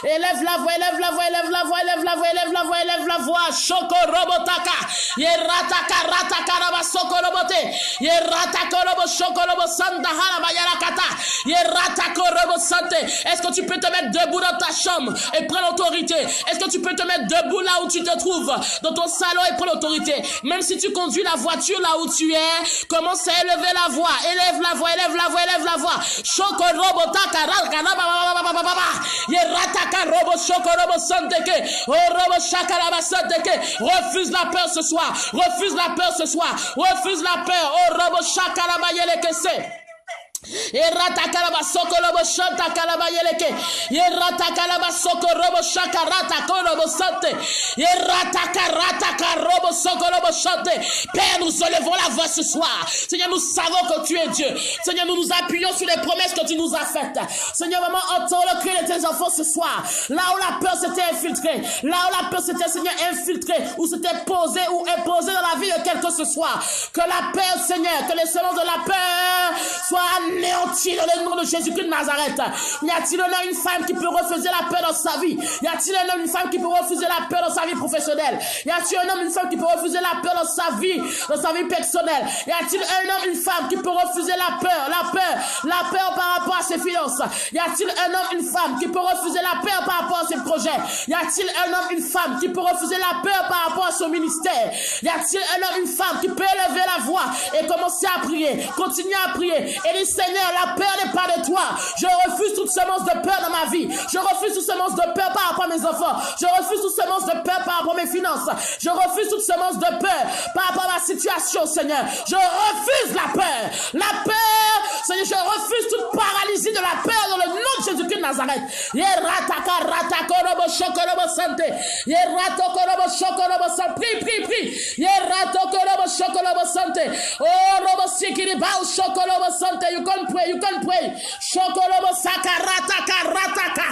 Élève la voix, élève la voix, élève la voix, élève la voix, élève la voix, élève la voix. Shokorobotaka. Yerataka rataka raba sokorobote. Yerataka robo shokorobo sanda haraba yarakata. Yerataka robo sante. Est-ce que tu peux te mettre debout dans ta chambre et prendre l'autorité? Est-ce que tu peux te mettre debout là où tu te trouves, dans ton salon, et prends l'autorité? Même si tu conduis la voiture là où tu es, commence à élever la voix, élève la voix, élève la voix, élève la voix. Shokorobotaka rababababababa. Yerataka robo shokorobo santeke. Orobo shakaraba santeke. Refuse la peur ce soir. Refuse la peur ce soir. Refuse la peur. Orobo shakaraba yelekese. Erata kalaba soko lobo shanta kalaba yeleke. Erata kalaba soko robo shaka rata kolobo sante. Erata karata karobo soko lobo shante. Père, nous élevons la voix ce soir. Seigneur, nous savons que tu es Dieu. Seigneur, nous nous appuyons sur les promesses que tu nous as faites. Seigneur, maman, entends le cri de tes enfants ce soir. Là où la peur s'était infiltrée, là où la peur s'était, Seigneur, infiltrée, ou s'était posée ou imposée dans la vie de quelqu'un ce soir. Que la peur, Seigneur, que les semences de la peur soient anéanties dans le nom de Jésus-Christ de Nazareth. Y a-t-il un homme, une femme qui peut refuser la peur dans sa vie? Y a-t-il un homme, une femme qui peut refuser la peur dans sa vie professionnelle? Y a-t-il un homme, une femme qui peut refuser la peur dans sa vie personnelle? Y a-t-il un homme, une femme qui peut refuser la peur par rapport à ses finances? Y a-t-il un homme, une femme qui peut refuser la peur par rapport à ses projets? Y a-t-il un homme, une femme qui peut refuser la peur par rapport à son ministère? Y a-t-il un homme, une femme qui peut élever la voix et commencer à prier, continuer à prier et dire Seigneur, la peur n'est pas de toi. Je refuse toute semence de peur dans ma vie. Je refuse toute semence de peur par rapport à mes enfants. Je refuse toute semence de peur par rapport à mes finances. Je refuse toute semence de peur par rapport à ma situation, Seigneur. Je refuse la peur. La peur, Seigneur, je refuse toute paralysie de la peur dans le nom de Jésus-Christ de Nazareth. Prie. Oh, you can pray. Shokolobo sakarata karataka.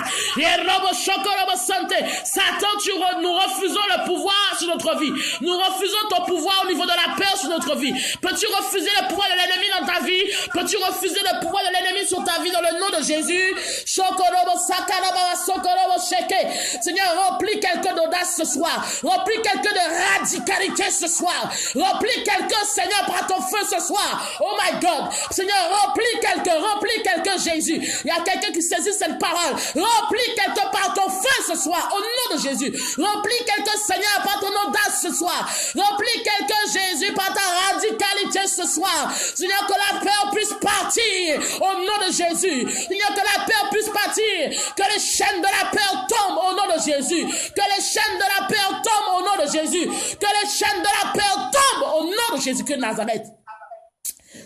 Shokolobo sante. Satan, nous refusons le pouvoir sur notre vie. Nous refusons ton pouvoir au niveau de la peur sur notre vie. Peux-tu refuser le pouvoir de l'ennemi dans ta vie? Peux-tu refuser le pouvoir de l'ennemi sur ta vie dans le nom de Jésus? Shokolobo sakaraba sokolobo sheke. Seigneur, remplis quelqu'un d'audace ce soir. Remplis quelqu'un de radicalité ce soir. Remplis quelqu'un, Seigneur, par ton feu ce soir. Oh my God. Seigneur, remplis quelqu'un, Jésus. Il y a quelqu'un qui saisit cette parole. Remplis quelqu'un par ton feu ce soir, au nom de Jésus. Remplis quelqu'un, Seigneur, par ton audace ce soir. Remplis quelqu'un, Jésus, par ta radicalité ce soir. Seigneur, que la peur puisse partir, au nom de Jésus. Seigneur, que la peur puisse partir. Que les chaînes de la peur tombent, au nom de Jésus. Que les chaînes de la peur tombent, au nom de Jésus. Que les chaînes de la peur tombent, au nom de Jésus-Christ de Nazareth.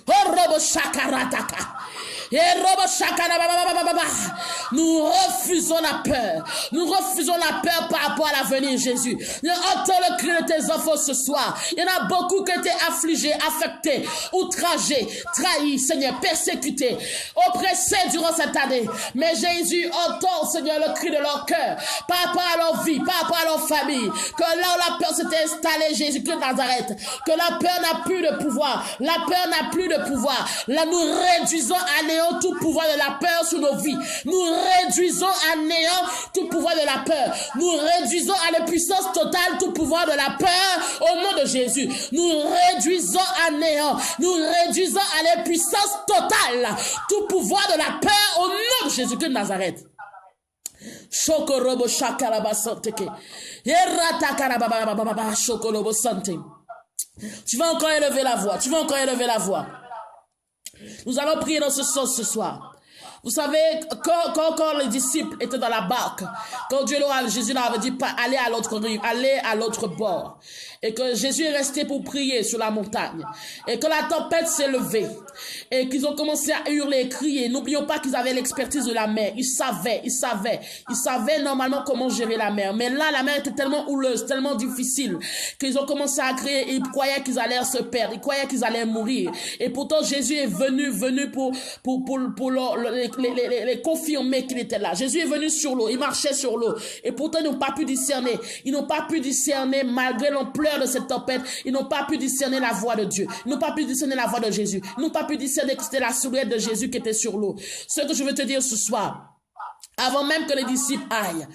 Oh, robo shakarataka. Nous refusons la peur. Nous refusons la peur par rapport à l'avenir, Jésus. Entends le cri de tes enfants ce soir. Il y en a beaucoup qui étaient affligés, affectés, outragés, trahis, Seigneur, persécutés, oppressés durant cette année. Mais Jésus entend, Seigneur, le cri de leur cœur par rapport à leur vie, par rapport à leur famille. Que là où la peur s'était installée, Jésus-Christ de Nazareth, que la peur n'a plus de pouvoir. La peur n'a plus de pouvoir. Là, nous réduisons à néant tout pouvoir de la peur sur nos vies. Nous réduisons à néant tout pouvoir de la peur. Nous réduisons à l'impuissance totale tout pouvoir de la peur au nom de Jésus. Nous réduisons à néant. Nous réduisons à l'impuissance totale tout pouvoir de la peur au nom de Jésus-Christ de Nazareth. Shokorobo shakarabasanteke. Eratakarababababa shokorobo sante. Tu vas encore élever la voix. Tu vas encore élever la voix. Nous allons prier dans ce sens ce soir. Vous savez, quand les disciples étaient dans la barque, quand Jésus leur avait dit allez à l'autre rive, allez à l'autre bord, et que Jésus est resté pour prier sur la montagne, et que la tempête s'est levée, et qu'ils ont commencé à hurler et crier. N'oublions pas qu'ils avaient l'expertise de la mer. Ils savaient normalement comment gérer la mer. Mais là, la mer était tellement houleuse, tellement difficile, qu'ils ont commencé à crier. Ils croyaient qu'ils allaient se perdre, ils croyaient qu'ils allaient mourir. Et pourtant, Jésus est venu pour les confirmer qu'il était là. Jésus est venu sur l'eau, il marchait sur l'eau. Et pourtant, ils n'ont pas pu discerner. Ils n'ont pas pu discerner, malgré l'ampleur de cette tempête, ils n'ont pas pu discerner la voix de Dieu. Ils n'ont pas pu discerner la voix de Jésus. Ils n'ont pas pu discerner que c'était la silhouette de Jésus qui était sur l'eau. Ce que je veux te dire ce soir, avant même que les disciples aillent,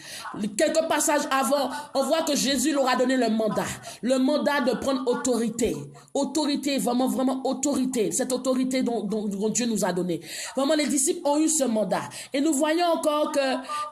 quelques passages avant, on voit que Jésus leur a donné le mandat de prendre autorité. Autorité, vraiment autorité. Cette autorité dont Dieu nous a donné. Vraiment, les disciples ont eu ce mandat. Et nous voyons encore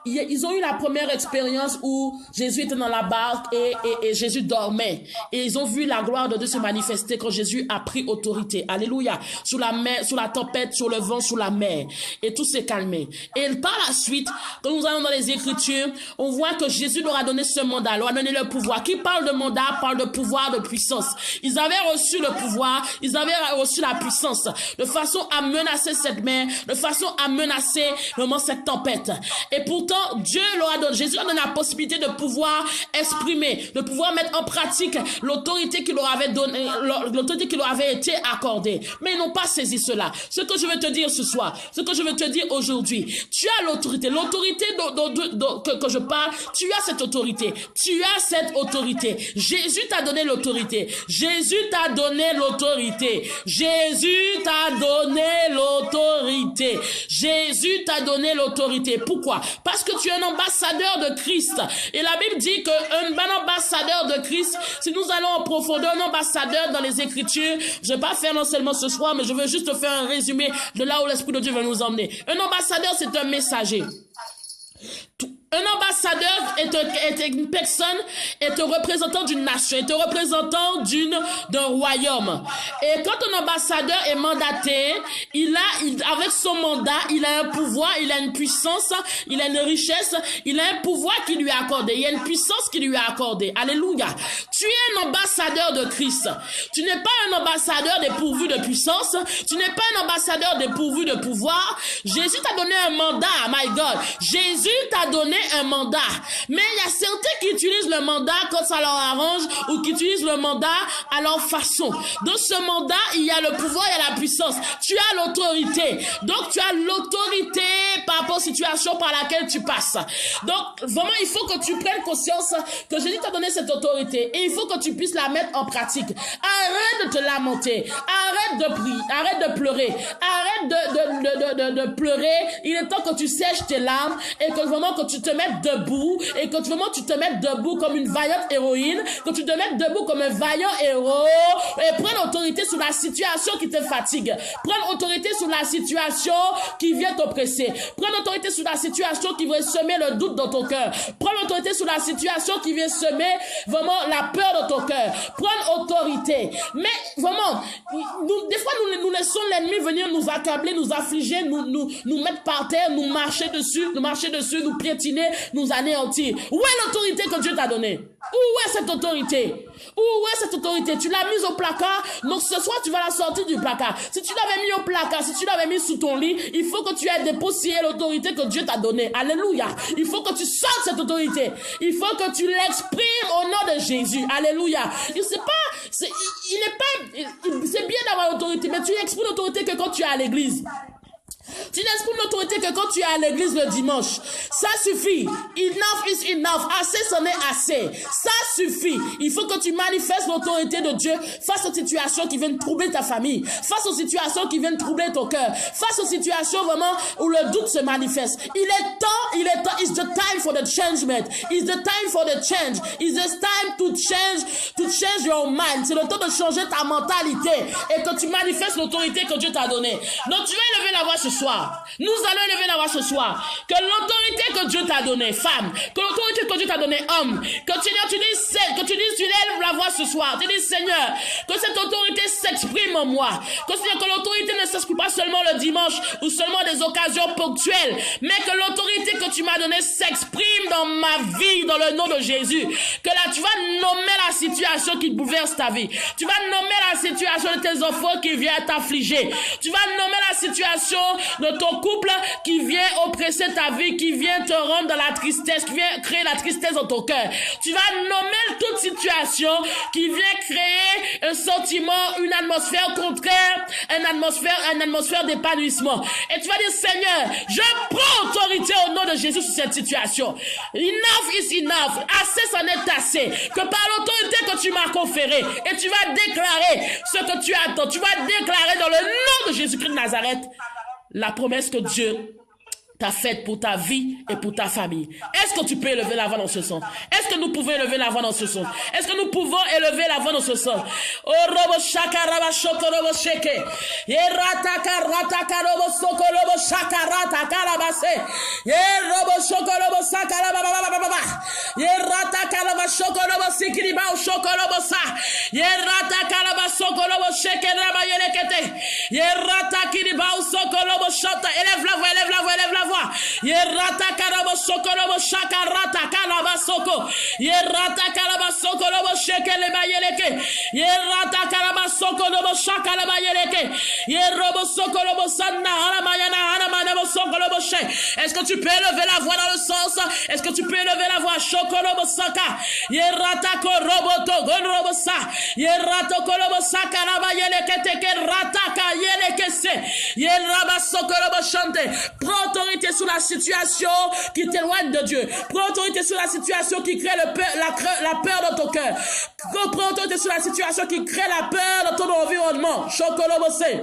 ils ont eu la première expérience où Jésus était dans la barque et Jésus dormait. Et ils ont vu la gloire de Dieu se manifester quand Jésus a pris autorité. Alléluia. Sous la mer, sous la tempête, sur le vent, sous la mer. Et tout s'est calmé. Et par la suite, quand nous allons dans les Écritures, on voit que Jésus leur a donné ce mandat, leur a donné le pouvoir. Qui parle de mandat, parle de pouvoir, de puissance. Ils avaient reçu le pouvoir, ils avaient reçu la puissance, de façon à menacer cette mer, de façon à menacer vraiment cette tempête. Et pourtant, Dieu leur a donné, Jésus leur a donné la possibilité de pouvoir exprimer, de pouvoir mettre en pratique l'autorité qui leur avait donnée, l'autorité qui leur avait été accordée. Mais ils n'ont pas saisi cela. Ce que je veux te dire ce soir, ce que je veux te dire aujourd'hui, tu as l'autorité que je parle, tu as cette autorité. Tu as cette autorité. Jésus t'a donné l'autorité. Jésus t'a donné l'autorité. Jésus t'a donné l'autorité. Jésus t'a donné l'autorité. Pourquoi? Parce que tu es un ambassadeur de Christ. Et la Bible dit qu'un ambassadeur de Christ, si nous allons en profondeur, un ambassadeur dans les Écritures, je ne vais pas faire non seulement ce soir, mais je veux juste faire un résumé de là où l'Esprit de Dieu va nous emmener. Un ambassadeur, c'est un messager. Un ambassadeur est une personne, est un représentant d'une nation, est un représentant d'un royaume. Et quand un ambassadeur est mandaté, avec son mandat, il a un pouvoir, il a une puissance, il a une richesse, il a un pouvoir qui lui est accordé, il y a une puissance qui lui est accordée. Alléluia. Tu es un ambassadeur de Christ. Tu n'es pas un ambassadeur dépourvu de puissance, tu n'es pas un ambassadeur dépourvu de pouvoir. Jésus t'a donné un mandat, my God. Jésus t'a donné un mandat. Mais il y a certains qui utilisent le mandat quand ça leur arrange ou qui utilisent le mandat à leur façon. Dans ce mandat, il y a le pouvoir, il y a la puissance. Tu as l'autorité. Donc, tu as l'autorité par rapport aux situations par laquelle tu passes. Donc, vraiment, il faut que tu prennes conscience que Jésus t'a donné cette autorité et il faut que tu puisses la mettre en pratique. Arrête de te lamenter. Arrête de prier. Arrête de pleurer. Arrête de pleurer. Il est temps que tu sèches tes larmes et que vraiment que tu te mettes debout et que vraiment tu te mettes debout comme une vaillante héroïne, que tu te mettes debout comme un vaillant héros et prends l'autorité sur la situation qui te fatigue. Prends l'autorité sur la situation qui vient t'oppresser. Prends l'autorité sur la situation qui vient semer le doute dans ton cœur. Prends l'autorité sur la situation qui vient semer vraiment la peur dans ton cœur. Prends autorité. Mais vraiment, des fois nous laissons l'ennemi venir nous accabler, nous affliger, nous mettre par terre, nous marcher dessus, nous piétiner, nous anéantir. Où est l'autorité que Dieu t'a donnée? Où est cette autorité? Où est cette autorité? Tu l'as mise au placard, donc ce soir tu vas la sortir du placard. Si tu l'avais mis au placard, si tu l'avais mis sous ton lit, il faut que tu aies dépoussiéré l'autorité que Dieu t'a donnée. Alléluia. Il faut que tu sortes cette autorité. Il faut que tu l'exprimes au nom de Jésus. Alléluia. C'est bien d'avoir l'autorité, mais tu exprimes l'autorité que quand tu es à l'église. Tu n'exprimes l'autorité que quand tu es à l'église le dimanche. Ça suffit. Enough is enough. Assez, c'en est assez. Ça suffit. Il faut que tu manifestes l'autorité de Dieu face aux situations qui viennent troubler ta famille, face aux situations qui viennent troubler ton cœur, face aux situations vraiment où le doute se manifeste. Il est temps. It's the time for the changement. It's the time for the change. It's the time to change your mind. C'est le temps de changer ta mentalité et que tu manifestes l'autorité que Dieu t'a donnée. Donc tu vas élever la voix ce soir. Nous allons élever la voix ce soir. Que l'autorité que Dieu t'a donnée, femme, que l'autorité que Dieu t'a donnée, homme, que tu élèves la voix ce soir. Tu dis, Seigneur, que cette autorité s'exprime en moi. Que l'autorité ne s'exprime pas seulement le dimanche ou seulement des occasions ponctuelles, mais que l'autorité que tu m'as donnée s'exprime dans ma vie, dans le nom de Jésus. Que là, tu vas nommer la situation qui bouleverse ta vie. Tu vas nommer la situation de tes enfants qui vient t'affliger. Tu vas nommer la situation de ton couple qui vient oppresser ta vie, qui vient te rendre dans la tristesse, qui vient créer la tristesse dans ton cœur. Tu vas nommer toute situation qui vient créer un sentiment, une atmosphère contraire, une atmosphère d'épanouissement. Et tu vas dire, Seigneur, je prends autorité au nom de Jésus sur cette situation. Enough is enough. Assez, c'en est assez. Que par l'autorité que tu m'as conférée, et tu vas déclarer ce que tu attends. Tu vas déclarer dans le nom de Jésus-Christ de Nazareth la promesse que Dieu t'a faite pour ta vie et pour ta famille. Est-ce que tu peux élever la voix dans ce sens? Est-ce que nous pouvons élever la voix dans ce sens? Est-ce que nous pouvons élever la voix dans ce sens? Oh, robo shakaraba shokorobo sheke. Yerataka rataka robo sokorobo shakarata karabase. Yerobo shokorobo sakaraba baba. Yerataka robo shokorobo sikiriba shokorobo sa. Yerataka robo sokorobo sheke raba yelekete. Yerataka kiriba sokorobo shota. Élève la voix, élève la voix, élève la voix. voix. Yerata karaba sokolobo shakarata kalaba soko. Yerata kalaba sokolobo shekele bayeleke. Yerata kalaba sokolobo shakalaba yeleke. Yerobo sokolobo sanna halamayana halamanabo sokolobo she. Est-ce que tu peux lever la voix dans le sens? Est-ce que tu peux lever la voix? Shokolobo saka. Yerata koroboto gonrobo sa. Yerato kolobo saka laba yeleke teke rataka yeleke se. Yeraba sokolobo chante. Prends autorité sur la situation qui t'éloigne de Dieu. Prends autorité sur la situation qui crée la peur dans ton cœur. Prends autorité sur la situation qui crée la peur dans ton environnement. Chocolobosé.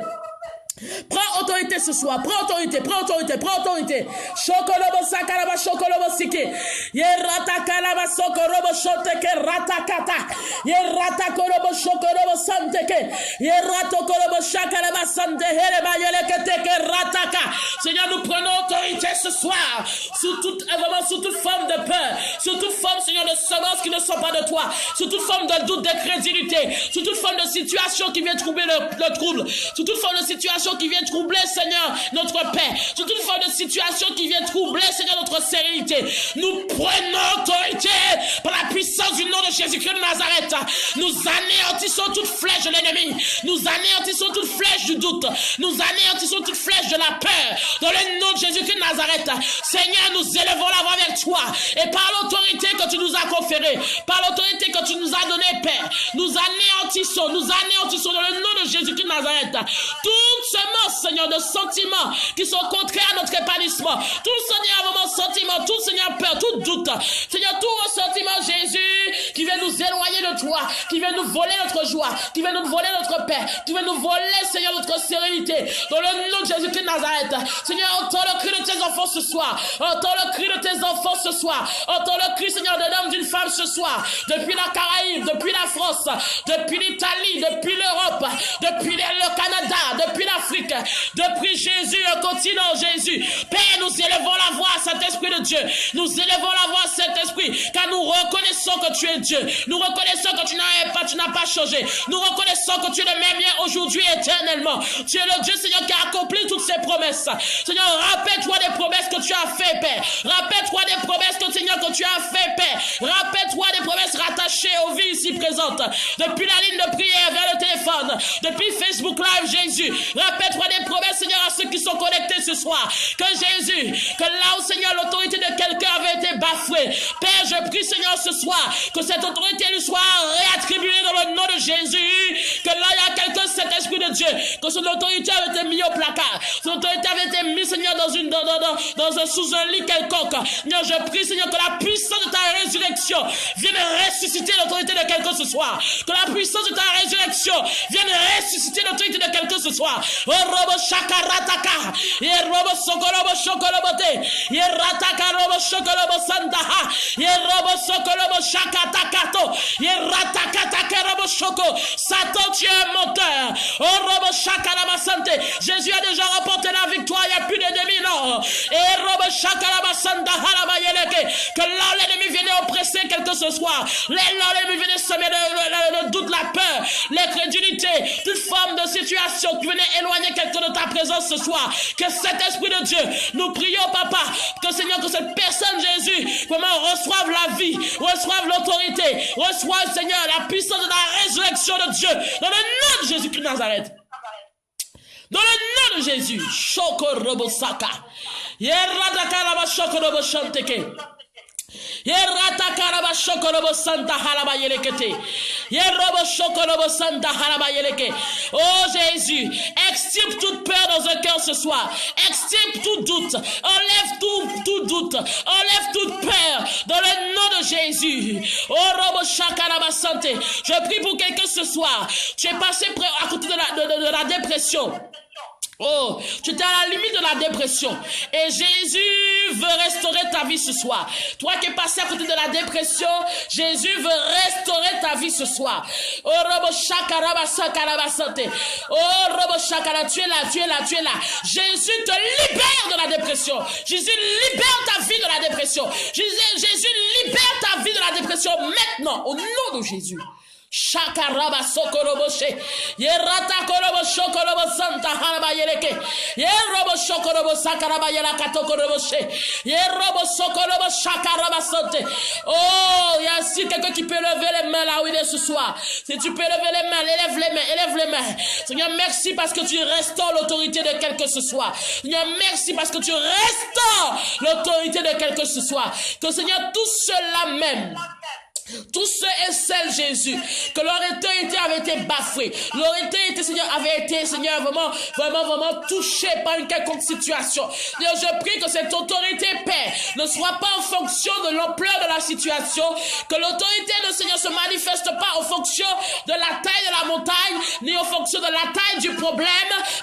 Prends autorité ce soir, prends autorité, prends autorité, prends autorité. Chokolobo sakalaba chokolobo sike. Yerata kalaba sokolobo shoteke ratakata. Yerata kolobo chokolobo santeke. Yerata kolobo shakalaba sante heleba yeleketeke rataka. Seigneur, nous prenons autorité ce soir sous toute forme de peur, sous toute forme, Seigneur, de semences qui ne sont pas de toi, sous toute forme de doute, de crédulité, sous toute forme de situation qui vient troubler le trouble, sous toute forme de situation qui vient troubler, Seigneur, notre paix, sous toute forme de situation qui vient troubler, Seigneur, notre sérénité. Nous prenons autorité par la puissance du nom de Jésus-Christ de Nazareth. Nous anéantissons toute flèche de l'ennemi. Nous anéantissons toute flèche du doute. Nous anéantissons toute flèche de la peur. Dans le nom de Jésus-Christ de Nazareth, Seigneur, nous élevons la voix vers toi. Et par l'autorité que tu nous as conférée, par l'autorité que tu nous as donnée, Père, nous anéantissons dans le nom de Jésus-Christ de Nazareth toute semence, Seigneur, de sentiments qui sont contraires à notre épanouissement. Tout, Seigneur, sentiment, tout, Seigneur, peur, tout doute. Seigneur, tout ressentiment, Jésus, qui vient nous éloigner de toi, qui vient nous voler notre joie, qui vient nous voler notre paix, qui vient nous voler, Seigneur, notre sérénité. Dans le nom de Jésus-Christ de Nazareth, Seigneur, entends le cri de tes enfants ce soir. Entends le cri de tes enfants ce soir. Entends le cri, Seigneur, d'un homme, d'une femme ce soir. Depuis la Caraïbe, depuis la France, depuis l'Italie, depuis l'Europe, depuis le Canada, depuis l'Afrique, depuis Jésus, le continent Jésus. Père, nous élevons la voix à cet esprit de Dieu. Nous élevons la voix à cet esprit, car nous reconnaissons que tu es Dieu. Nous reconnaissons que tu n'as pas changé. Nous reconnaissons que tu es le même lien aujourd'hui et éternellement. Tu es le Dieu, Seigneur, qui a accompli toutes ces promesses. Seigneur, rappelle-toi des promesses que tu as fait, Père. Rappelle-toi des promesses que, Seigneur, que tu as fait, Père. Rappelle-toi des promesses rattachées aux vies ici présentes. Depuis la ligne de prière vers le téléphone, depuis Facebook Live, Jésus. Rappelle-toi des promesses, Seigneur, à ceux qui sont connectés ce soir. Que Jésus, que là où, Seigneur, l'autorité de quelqu'un avait été bafouée. Père, je prie, Seigneur, ce soir, que cette autorité lui soit réattribuée dans le nom de Jésus. Que là, il y a quelqu'un, cet esprit de Dieu, que son autorité avait été mise au placard. Son autorité avait été mise, Seigneur, sous un lit quelconque. Seigneur, je prie, Seigneur, que la puissance de ta résurrection vienne ressusciter l'autorité de quelqu'un ce soir. Que la puissance de ta résurrection vienne ressusciter l'autorité de quelqu'un ce soir. Oh, robo shakarataka. Ye robo sokolobo shokolobote. Ye rataka robo shokolobo sandaha. Ye robo sokolobo shakatakato. Ye ratakataka robo shoko. Satan, tu es un menteur. Oh, robo shakalama sante. Jésus a déjà remporté la victoire il y a plus de 2000 ans. Et robo shakalama sandaha la bayeleke. Que là l'ennemi vienne oppresser quelqu'un ce soir. Là l'ennemi vienne semer le doute, la peur, l'incrédulité, toute forme de situation qui venait éloigner quelqu'un de ta présence ce soir. Que cet esprit de Dieu, nous prions, Papa, que Seigneur, que cette personne, Jésus, vraiment reçoive la vie, reçoive l'autorité, reçoive, Seigneur, la puissance de la résurrection de Dieu, dans le nom de Jésus-Christ de Nazareth. Dans le nom de Jésus, Shoko Robo Saka, Yeradaka Laba Shoko Robo Shanteke. Yeratakaraba shokorobo santa halaba yelekete. Yerobo shokorobo santa halaba yeleke. Oh Jésus, extirpe toute peur dans un cœur ce soir. Extirpe tout doute. Enlève tout doute. Enlève toute peur dans le nom de Jésus. Oh robo shakaraba santé. Je prie pour quelqu'un ce soir. Tu es passé à côté de la dépression. Oh, tu es à la limite de la dépression. Et Jésus veut restaurer ta vie ce soir. Toi qui es passé à côté de la dépression, Jésus veut restaurer ta vie ce soir. Oh, robo shakaraba sakaraba santé. Oh, robo shakara, tu es là. Jésus te libère de la dépression. Jésus libère ta vie de la dépression. Jésus libère ta vie de la dépression maintenant, au nom de Jésus. Shakaraba sokoroboshe. Yerata korobo shokorobo santa haraba yeleke. Yerobo shokorobo sakaraba yelaka tokoroboshe. Yerobo sokorobo shakaraba sante. Oh, il y a aussi quelqu'un qui peut lever les mains là où il est ce soir. Si tu peux lever les mains, élève les mains, élève les mains. Seigneur, merci parce que tu restaures l'autorité de quel que ce soit. Seigneur, merci parce que tu restaures l'autorité de quel que ce soit. Que Seigneur, tous ceux-là même, tous ceux et celles, Jésus, que leur autorité avait été bafouée, leur autorité, Seigneur, avait été, Seigneur, vraiment touchée par une quelconque situation. Seigneur, je prie que cette autorité, Père, ne soit pas en fonction de l'ampleur de la situation, que l'autorité de Seigneur se manifeste pas en fonction de la taille de la montagne, ni en fonction de la taille du problème,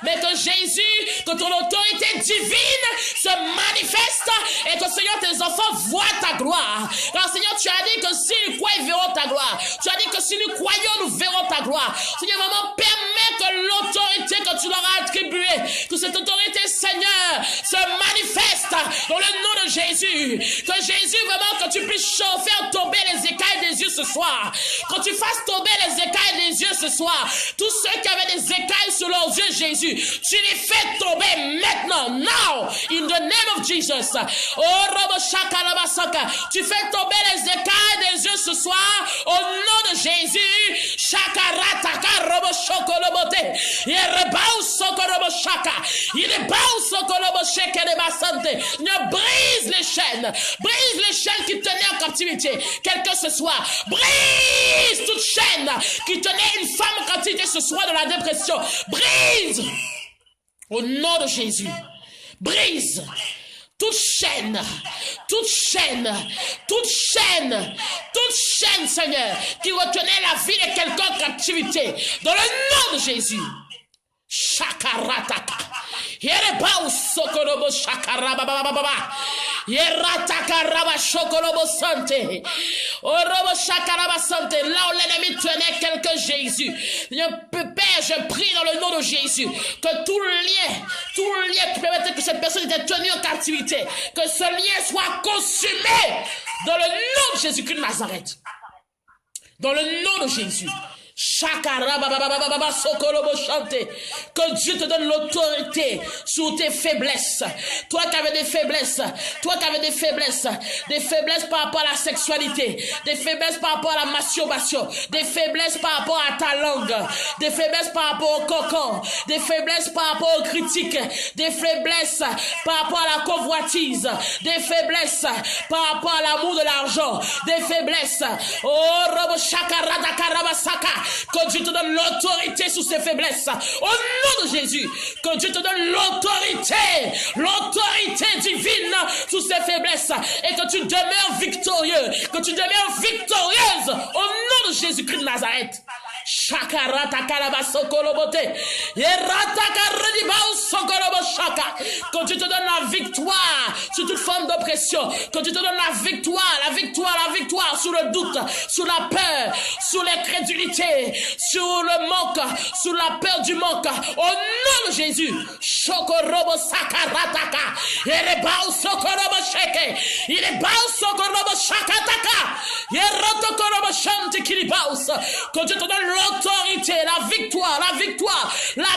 mais que Jésus, que ton autorité divine se manifeste et que, Seigneur, tes enfants voient ta gloire. Car, Seigneur, tu as dit que si croient, ils verront ta gloire. Tu as dit que si nous croyons, nous verrons ta gloire. Seigneur, vraiment, permets que l'autorité que tu leur as attribuée, que cette autorité, Seigneur, se manifeste dans le nom de Jésus. Que Jésus, vraiment, que tu puisses faire tomber les écailles des yeux ce soir. Que tu fasses tomber les écailles des yeux ce soir. Tous ceux qui avaient des écailles sur leurs yeux, Jésus, tu les fais tomber maintenant. Now, in the name of Jesus. Oh, Robo Shakalabasaka, tu fais tomber les écailles des yeux ce soir, au nom de Jésus. Shakarataka robo shokolobote. Yerebao sokolobo shaka. Yerebao sokolobo sheke de basante. Ne brise les chaînes qui tenaient en captivité, quel que ce soit. Brise toute chaîne qui tenait une femme en captivité ce soir de la dépression. Brise au nom de Jésus. Brise toute chaîne, Seigneur, qui retenait la vie de quelqu'un en captivité, dans le nom de Jésus. Shakarataka. Yerebao sokorobo shakarabababa. Yerataka raba shokorobo sante. Orobo shakaraba sante. Là où l'ennemi tenait quelqu'un, Jésus. Père, je prie dans le nom de Jésus que tout lien qui permettait que cette personne était tenue en captivité, que ce lien soit consumé dans le nom de Jésus-Christ de Nazareth. Dans le nom de Jésus. Que Dieu te donne l'autorité sur tes faiblesses. Toi qui avais des faiblesses par rapport à la sexualité, des faiblesses par rapport à la masturbation, des faiblesses par rapport à ta langue, des faiblesses par rapport au cocon, des faiblesses par rapport aux critiques, des faiblesses par rapport à la convoitise, des faiblesses par rapport à l'amour de l'argent, des faiblesses. Oh, Robo Shakaradaka. Que Dieu te donne l'autorité sur ces faiblesses. Au nom de Jésus, que Dieu te donne l'autorité divine sur ces faiblesses. Et que tu demeures victorieux. Que tu demeures victorieuse. Au nom de Jésus-Christ de Nazareth. Shakarata kalabasokolobote. Yeratakaribao sokolobo shaka. Que Dieu te donne la victoire sur toute forme d'oppression. Que Dieu te donne la victoire sur le doute, sur la peur, sur l'incrédulité, sur le manque, sur la peur du manque. Au nom de Jésus. Shokorobo sakarataka. Yerebao sokolobo sheke. Yerebao sokolobo shakataka. Yerotokolobo shanti kilibaus. Que Dieu te donne l'autorité, la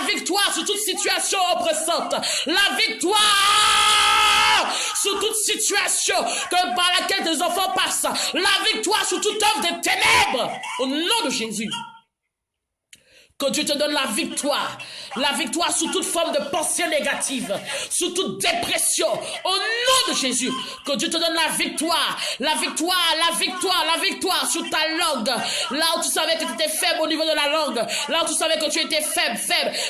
victoire sur toute situation oppressante, la victoire sur toute situation par laquelle tes enfants passent, la victoire sur toute œuvre des ténèbres, au nom de Jésus. Que Dieu te donne la victoire sur toute forme de pensée négative, sur toute dépression, au nom de Jésus. Que Dieu te donne la victoire sur ta langue, là où tu savais que tu étais faible au niveau de la langue, là où tu savais que tu étais faible,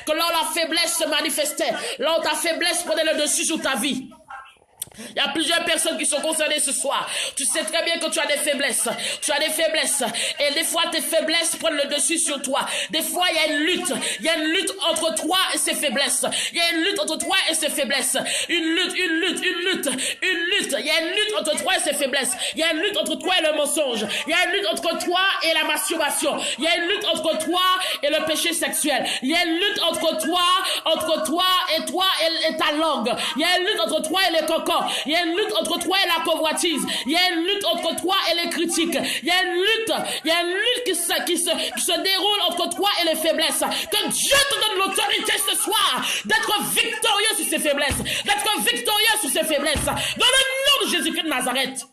que là où la faiblesse se manifestait, là où ta faiblesse prenait le dessus sur ta vie. Il y a plusieurs personnes qui sont concernées ce soir. Tu sais très bien que tu as des faiblesses. Et des fois, tes faiblesses prennent le dessus sur toi. Des fois, il y a une lutte entre toi et ses faiblesses. Il y a une lutte entre toi et ses faiblesses. Une lutte. Il y a une lutte entre toi et ses faiblesses. Il y a une lutte entre toi et le mensonge. Il y a une lutte entre toi et la masturbation. Il y a une lutte entre toi et le péché sexuel. Il y a une lutte entre toi et ta langue. Il y a une lutte entre toi et les cocons. Il y a une lutte entre toi et la convoitise. Il y a une lutte entre toi et les critiques. Il y a une lutte qui se déroule entre toi et les faiblesses. Que Dieu te donne l'autorité ce soir d'être victorieux sur ces faiblesses. D'être victorieux sur ces faiblesses. Dans le nom de Jésus-Christ de Nazareth.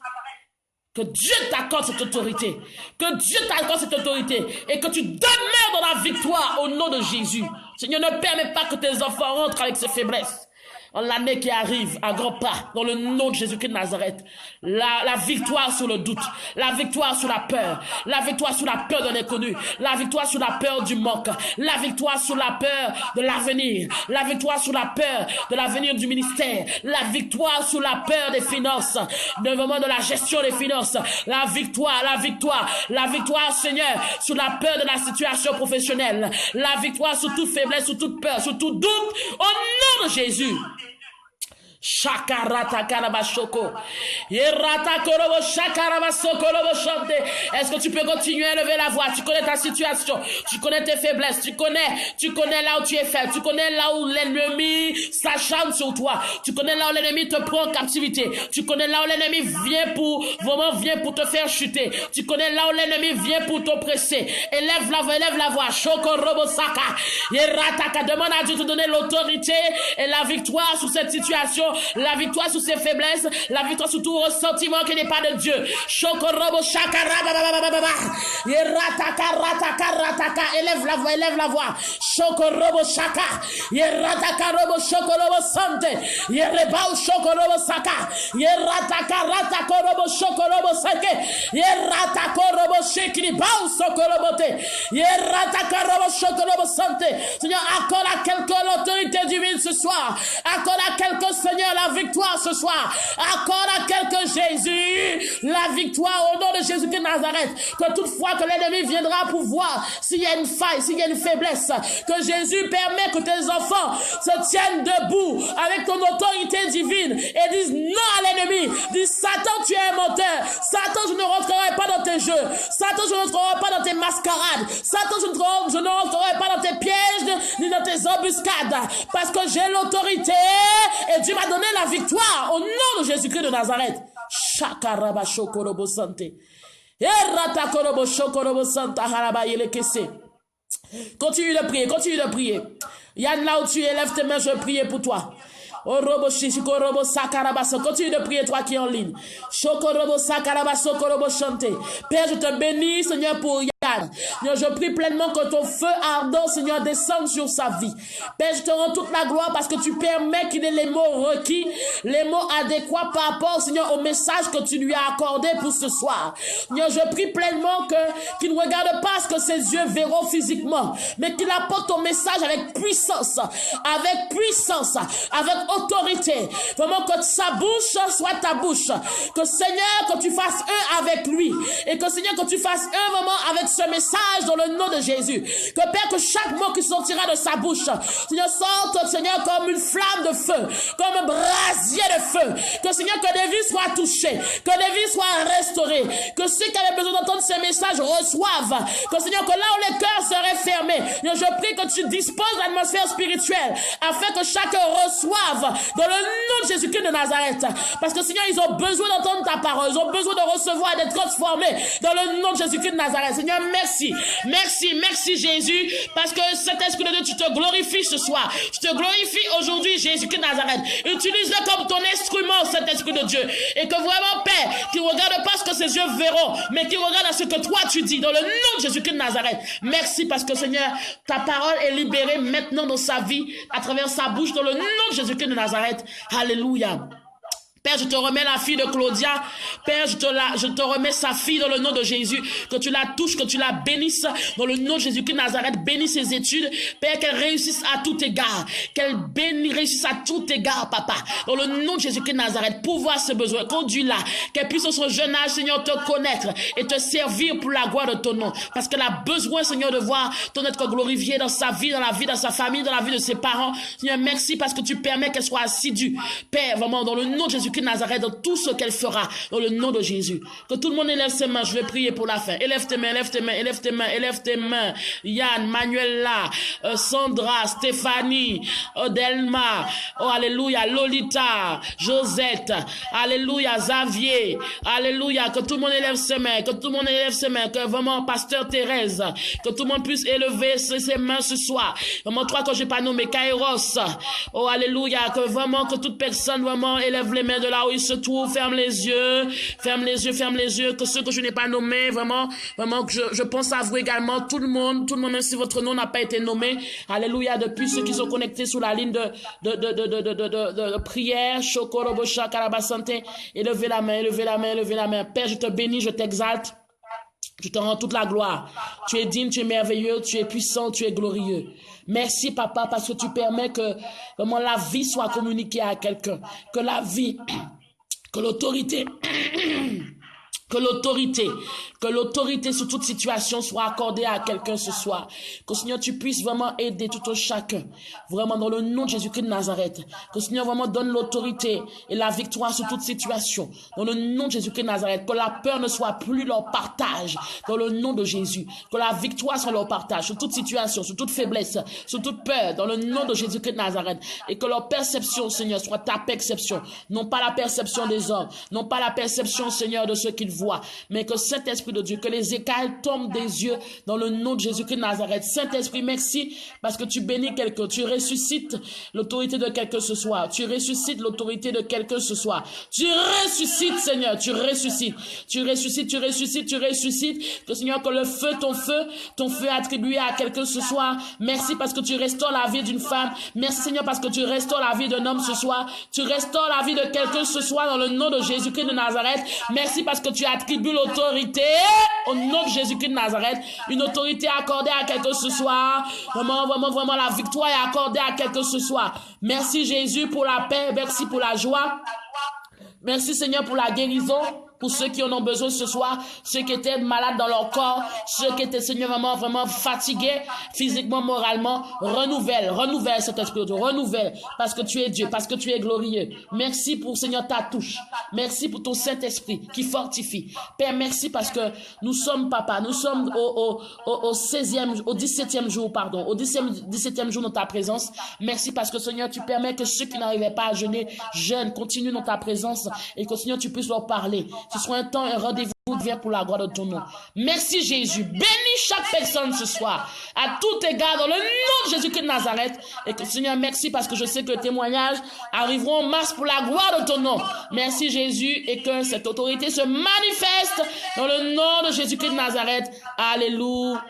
Que Dieu t'accorde cette autorité. Que Dieu t'accorde cette autorité. Et que tu demeures dans la victoire au nom de Jésus. Seigneur, ne permets pas que tes enfants rentrent avec ces faiblesses. En l'année qui arrive, à grands pas, dans le nom de Jésus-Christ de Nazareth, la victoire sur le doute, la victoire sur la peur sur la peur de l'inconnu, la victoire sur la peur du manque, la victoire sur la peur de l'avenir, la victoire sur la peur de l'avenir du ministère, la victoire sur la peur des finances, de la gestion des finances, la victoire, Seigneur, sur la peur de la situation professionnelle, la victoire sur toute faiblesse, sur toute peur, sur tout doute, au nom de Jésus. Est-ce que tu peux continuer à lever la voix? Tu connais ta situation, tu connais tes faiblesses, tu connais là où tu es faible, tu connais là où l'ennemi s'acharne sur toi, tu connais là où l'ennemi te prend en captivité, tu connais là où l'ennemi vient pour te faire chuter, tu connais là où l'ennemi vient pour t'oppresser. Élève la voix. Demande à Dieu de te donner l'autorité et la victoire sur cette situation, la victoire sur ses faiblesses, la victoire sur tout ressentiment qui n'est pas de Dieu. Élève la voix. Shokorobo shaka. Yerataka robo shokorobo sante. Yerebao shokorobo saka. Yerataka rataka robo shokorobo sake. Yerataka robo shekri bao sokorobote. Yerataka robo shokorobo sante. Seigneur, accorde à quelqu'un l'autorité divine ce soir. Accorde à quelqu'un, Seigneur, la victoire ce soir. Accorde à quelqu'un, Jésus, la victoire au nom de Jésus-Christ de Nazareth. Que toutefois que l'ennemi viendra pour voir s'il y a une faille, s'il y a une faiblesse, que Jésus permet que tes enfants se tiennent debout avec ton autorité divine et disent non à l'ennemi. Disent Satan, tu es un menteur. Satan, je ne rentrerai pas dans tes jeux. Satan, je ne rentrerai pas dans tes mascarades. Satan, je ne rentrerai pas dans tes pièges ni dans tes embuscades. Parce que j'ai l'autorité et Dieu m'a donné la victoire au nom de Jésus-Christ de Nazareth. Shakaraba shokorobo sante. Erata korobo shokorobo santa haraba yelekese. Continue de prier. Yann, là où tu es, lève tes mains, je vais prier pour toi. Oh, robo shishiko robo sakarabaso. Continue de prier, toi qui es en ligne. Shoko robo sakarabaso korobo chante. Père, je te bénis, Seigneur, pour Yann. Seigneur, je prie pleinement que ton feu ardent, Seigneur, descende sur sa vie. Père, je te rends toute la gloire parce que tu permets qu'il ait les mots requis, les mots adéquats par rapport, Seigneur, au message que tu lui as accordé pour ce soir. Seigneur, je prie pleinement qu'il ne regarde pas ce que ses yeux verront physiquement, mais qu'il apporte ton message avec puissance, avec autorité. Vraiment que sa bouche soit ta bouche. Que Seigneur, que tu fasses un avec lui. Et que Seigneur, que tu fasses un moment avec ce message dans le nom de Jésus. Que Père, que chaque mot qui sortira de sa bouche, Seigneur, sorte, Seigneur, comme une flamme de feu, comme un brasier de feu. Que Seigneur, que des vies soient touchées, que des vies soient restaurées, que ceux qui avaient besoin d'entendre ces messages reçoivent. Que Seigneur, que là où les cœurs seraient fermés, je prie que tu disposes l'atmosphère spirituelle afin que chacun reçoive dans le nom de Jésus-Christ de Nazareth. Parce que Seigneur, ils ont besoin d'entendre ta parole. Ils ont besoin de recevoir et d'être transformés dans le nom de Jésus-Christ de Nazareth. Seigneur, merci. Merci Jésus. Parce que cet esprit de Dieu, tu te glorifies ce soir. Tu te glorifies aujourd'hui, Jésus-Christ de Nazareth. Utilise-le comme ton instrument, cet esprit de Dieu. Et que vraiment, Père, qu'il ne regarde pas ce que ses yeux verront, mais qu'il regarde à ce que toi tu dis dans le nom de Jésus-Christ de Nazareth. Merci parce que Seigneur, ta parole est libérée maintenant dans sa vie, à travers sa bouche, dans le nom de Jésus-Christ de Nazareth. Alléluia. Père, je te remets la fille de Claudia. Père, je te remets sa fille dans le nom de Jésus. Que tu la touches, que tu la bénisses dans le nom de Jésus-Christ de Nazareth. Bénis ses études. Père, qu'elle réussisse à tout égard. Qu'elle réussisse à tout égard, papa. Dans le nom de Jésus-Christ de Nazareth. Pouvoir ce besoin. Conduis-la. Qu'elle puisse, dans son jeune âge, Seigneur, te connaître et te servir pour la gloire de ton nom. Parce qu'elle a besoin, Seigneur, de voir ton être glorifié dans sa vie, dans la vie de sa famille, dans la vie de ses parents. Seigneur, merci parce que tu permets qu'elle soit assidue. Père, vraiment, dans le nom de Jésus-Christ Jésus-Christ de Nazareth dans tout ce qu'elle fera, dans le nom de Jésus. Que tout le monde élève ses mains, je vais prier pour la fin. Élève tes mains, élève tes mains, élève tes mains, élève tes mains. Yann, Manuela, Sandra, Stéphanie, Odelma, oh alléluia, Lolita, Josette, alléluia, Xavier, alléluia, que tout le monde élève ses mains, que tout le monde élève ses mains, que vraiment, Pasteur Thérèse, que tout le monde puisse élever ses mains ce soir. Vraiment, toi que j'ai pas nommé, Kairos, oh alléluia, que vraiment, que toute personne vraiment élève les mains de là où il se trouve, ferme les yeux, ferme les yeux, ferme les yeux, que ceux que je n'ai pas nommés, vraiment, vraiment, que je pense à vous également, tout le monde, même si votre nom n'a pas été nommé, alléluia, depuis ceux qui sont connectés sur la ligne de prière, Chokorobosha, Karabasante, élevez la main, élevez la main, élevez la main. Père, je te bénis, je t'exalte. Je te rends toute la gloire. Tu es digne, tu es merveilleux, tu es puissant, tu es glorieux. Merci, Papa, parce que tu permets que vraiment la vie soit communiquée à quelqu'un. Que la vie, que l'autorité, que l'autorité sur toute situation soit accordée à quelqu'un ce soir. Que Seigneur, tu puisses vraiment aider tout un chacun. Vraiment dans le nom de Jésus-Christ de Nazareth. Que Seigneur vraiment donne l'autorité et la victoire sur toute situation. Dans le nom de Jésus-Christ de Nazareth. Que la peur ne soit plus leur partage. Dans le nom de Jésus. Que la victoire soit leur partage sur toute situation, sur toute faiblesse, sur toute peur. Dans le nom de Jésus-Christ de Nazareth. Et que leur perception, Seigneur, soit ta perception. Non pas la perception des hommes. Non pas la perception, Seigneur, de ceux qu'ils voient. Mais que Saint-Esprit de Dieu, que les écailles tombent des yeux dans le nom de Jésus-Christ de Nazareth. Saint-Esprit, merci parce que tu bénis quelqu'un. Tu ressuscites l'autorité de quelqu'un ce soir. Tu ressuscites l'autorité de quelqu'un ce soir. Tu ressuscites, Seigneur. Tu ressuscites. Tu ressuscites, tu ressuscites, tu ressuscites. Que Seigneur, que le feu est attribué à quelqu'un ce soir. Merci parce que tu restaures la vie d'une femme. Merci, Seigneur, parce que tu restaures la vie d'un homme ce soir. Tu restaures la vie de quelqu'un ce soir dans le nom de Jésus-Christ de Nazareth. Merci parce que tu attribues l'autorité au nom de Jésus-Christ de Nazareth, une autorité accordée à quelqu'un ce soir, vraiment la victoire est accordée à quelqu'un ce soir. Merci Jésus pour la paix, merci pour la joie, merci Seigneur pour la guérison. Pour ceux qui en ont besoin ce soir, ceux qui étaient malades dans leur corps, ceux qui étaient, Seigneur, vraiment fatigués, physiquement, moralement, renouvelle cet esprit de Dieu, renouvelle, parce que tu es Dieu, parce que tu es glorieux. Merci pour, Seigneur, ta touche. Merci pour ton Saint-Esprit qui fortifie. Père, merci parce que nous sommes, Papa, nous sommes au 17e jour, pardon, au 17e jour dans ta présence. Merci parce que, Seigneur, tu permets que ceux qui n'arrivaient pas à jeûner, jeûnent, continuent dans ta présence et que, Seigneur, tu puisses leur parler. Ce soit un temps, un rendez-vous devient pour la gloire de ton nom. Merci Jésus. Bénis chaque personne ce soir. À tout égard, dans le nom de Jésus-Christ de Nazareth. Et que Seigneur, merci parce que je sais que les témoignages arriveront en masse pour la gloire de ton nom. Merci Jésus et que cette autorité se manifeste dans le nom de Jésus-Christ de Nazareth. Alléluia.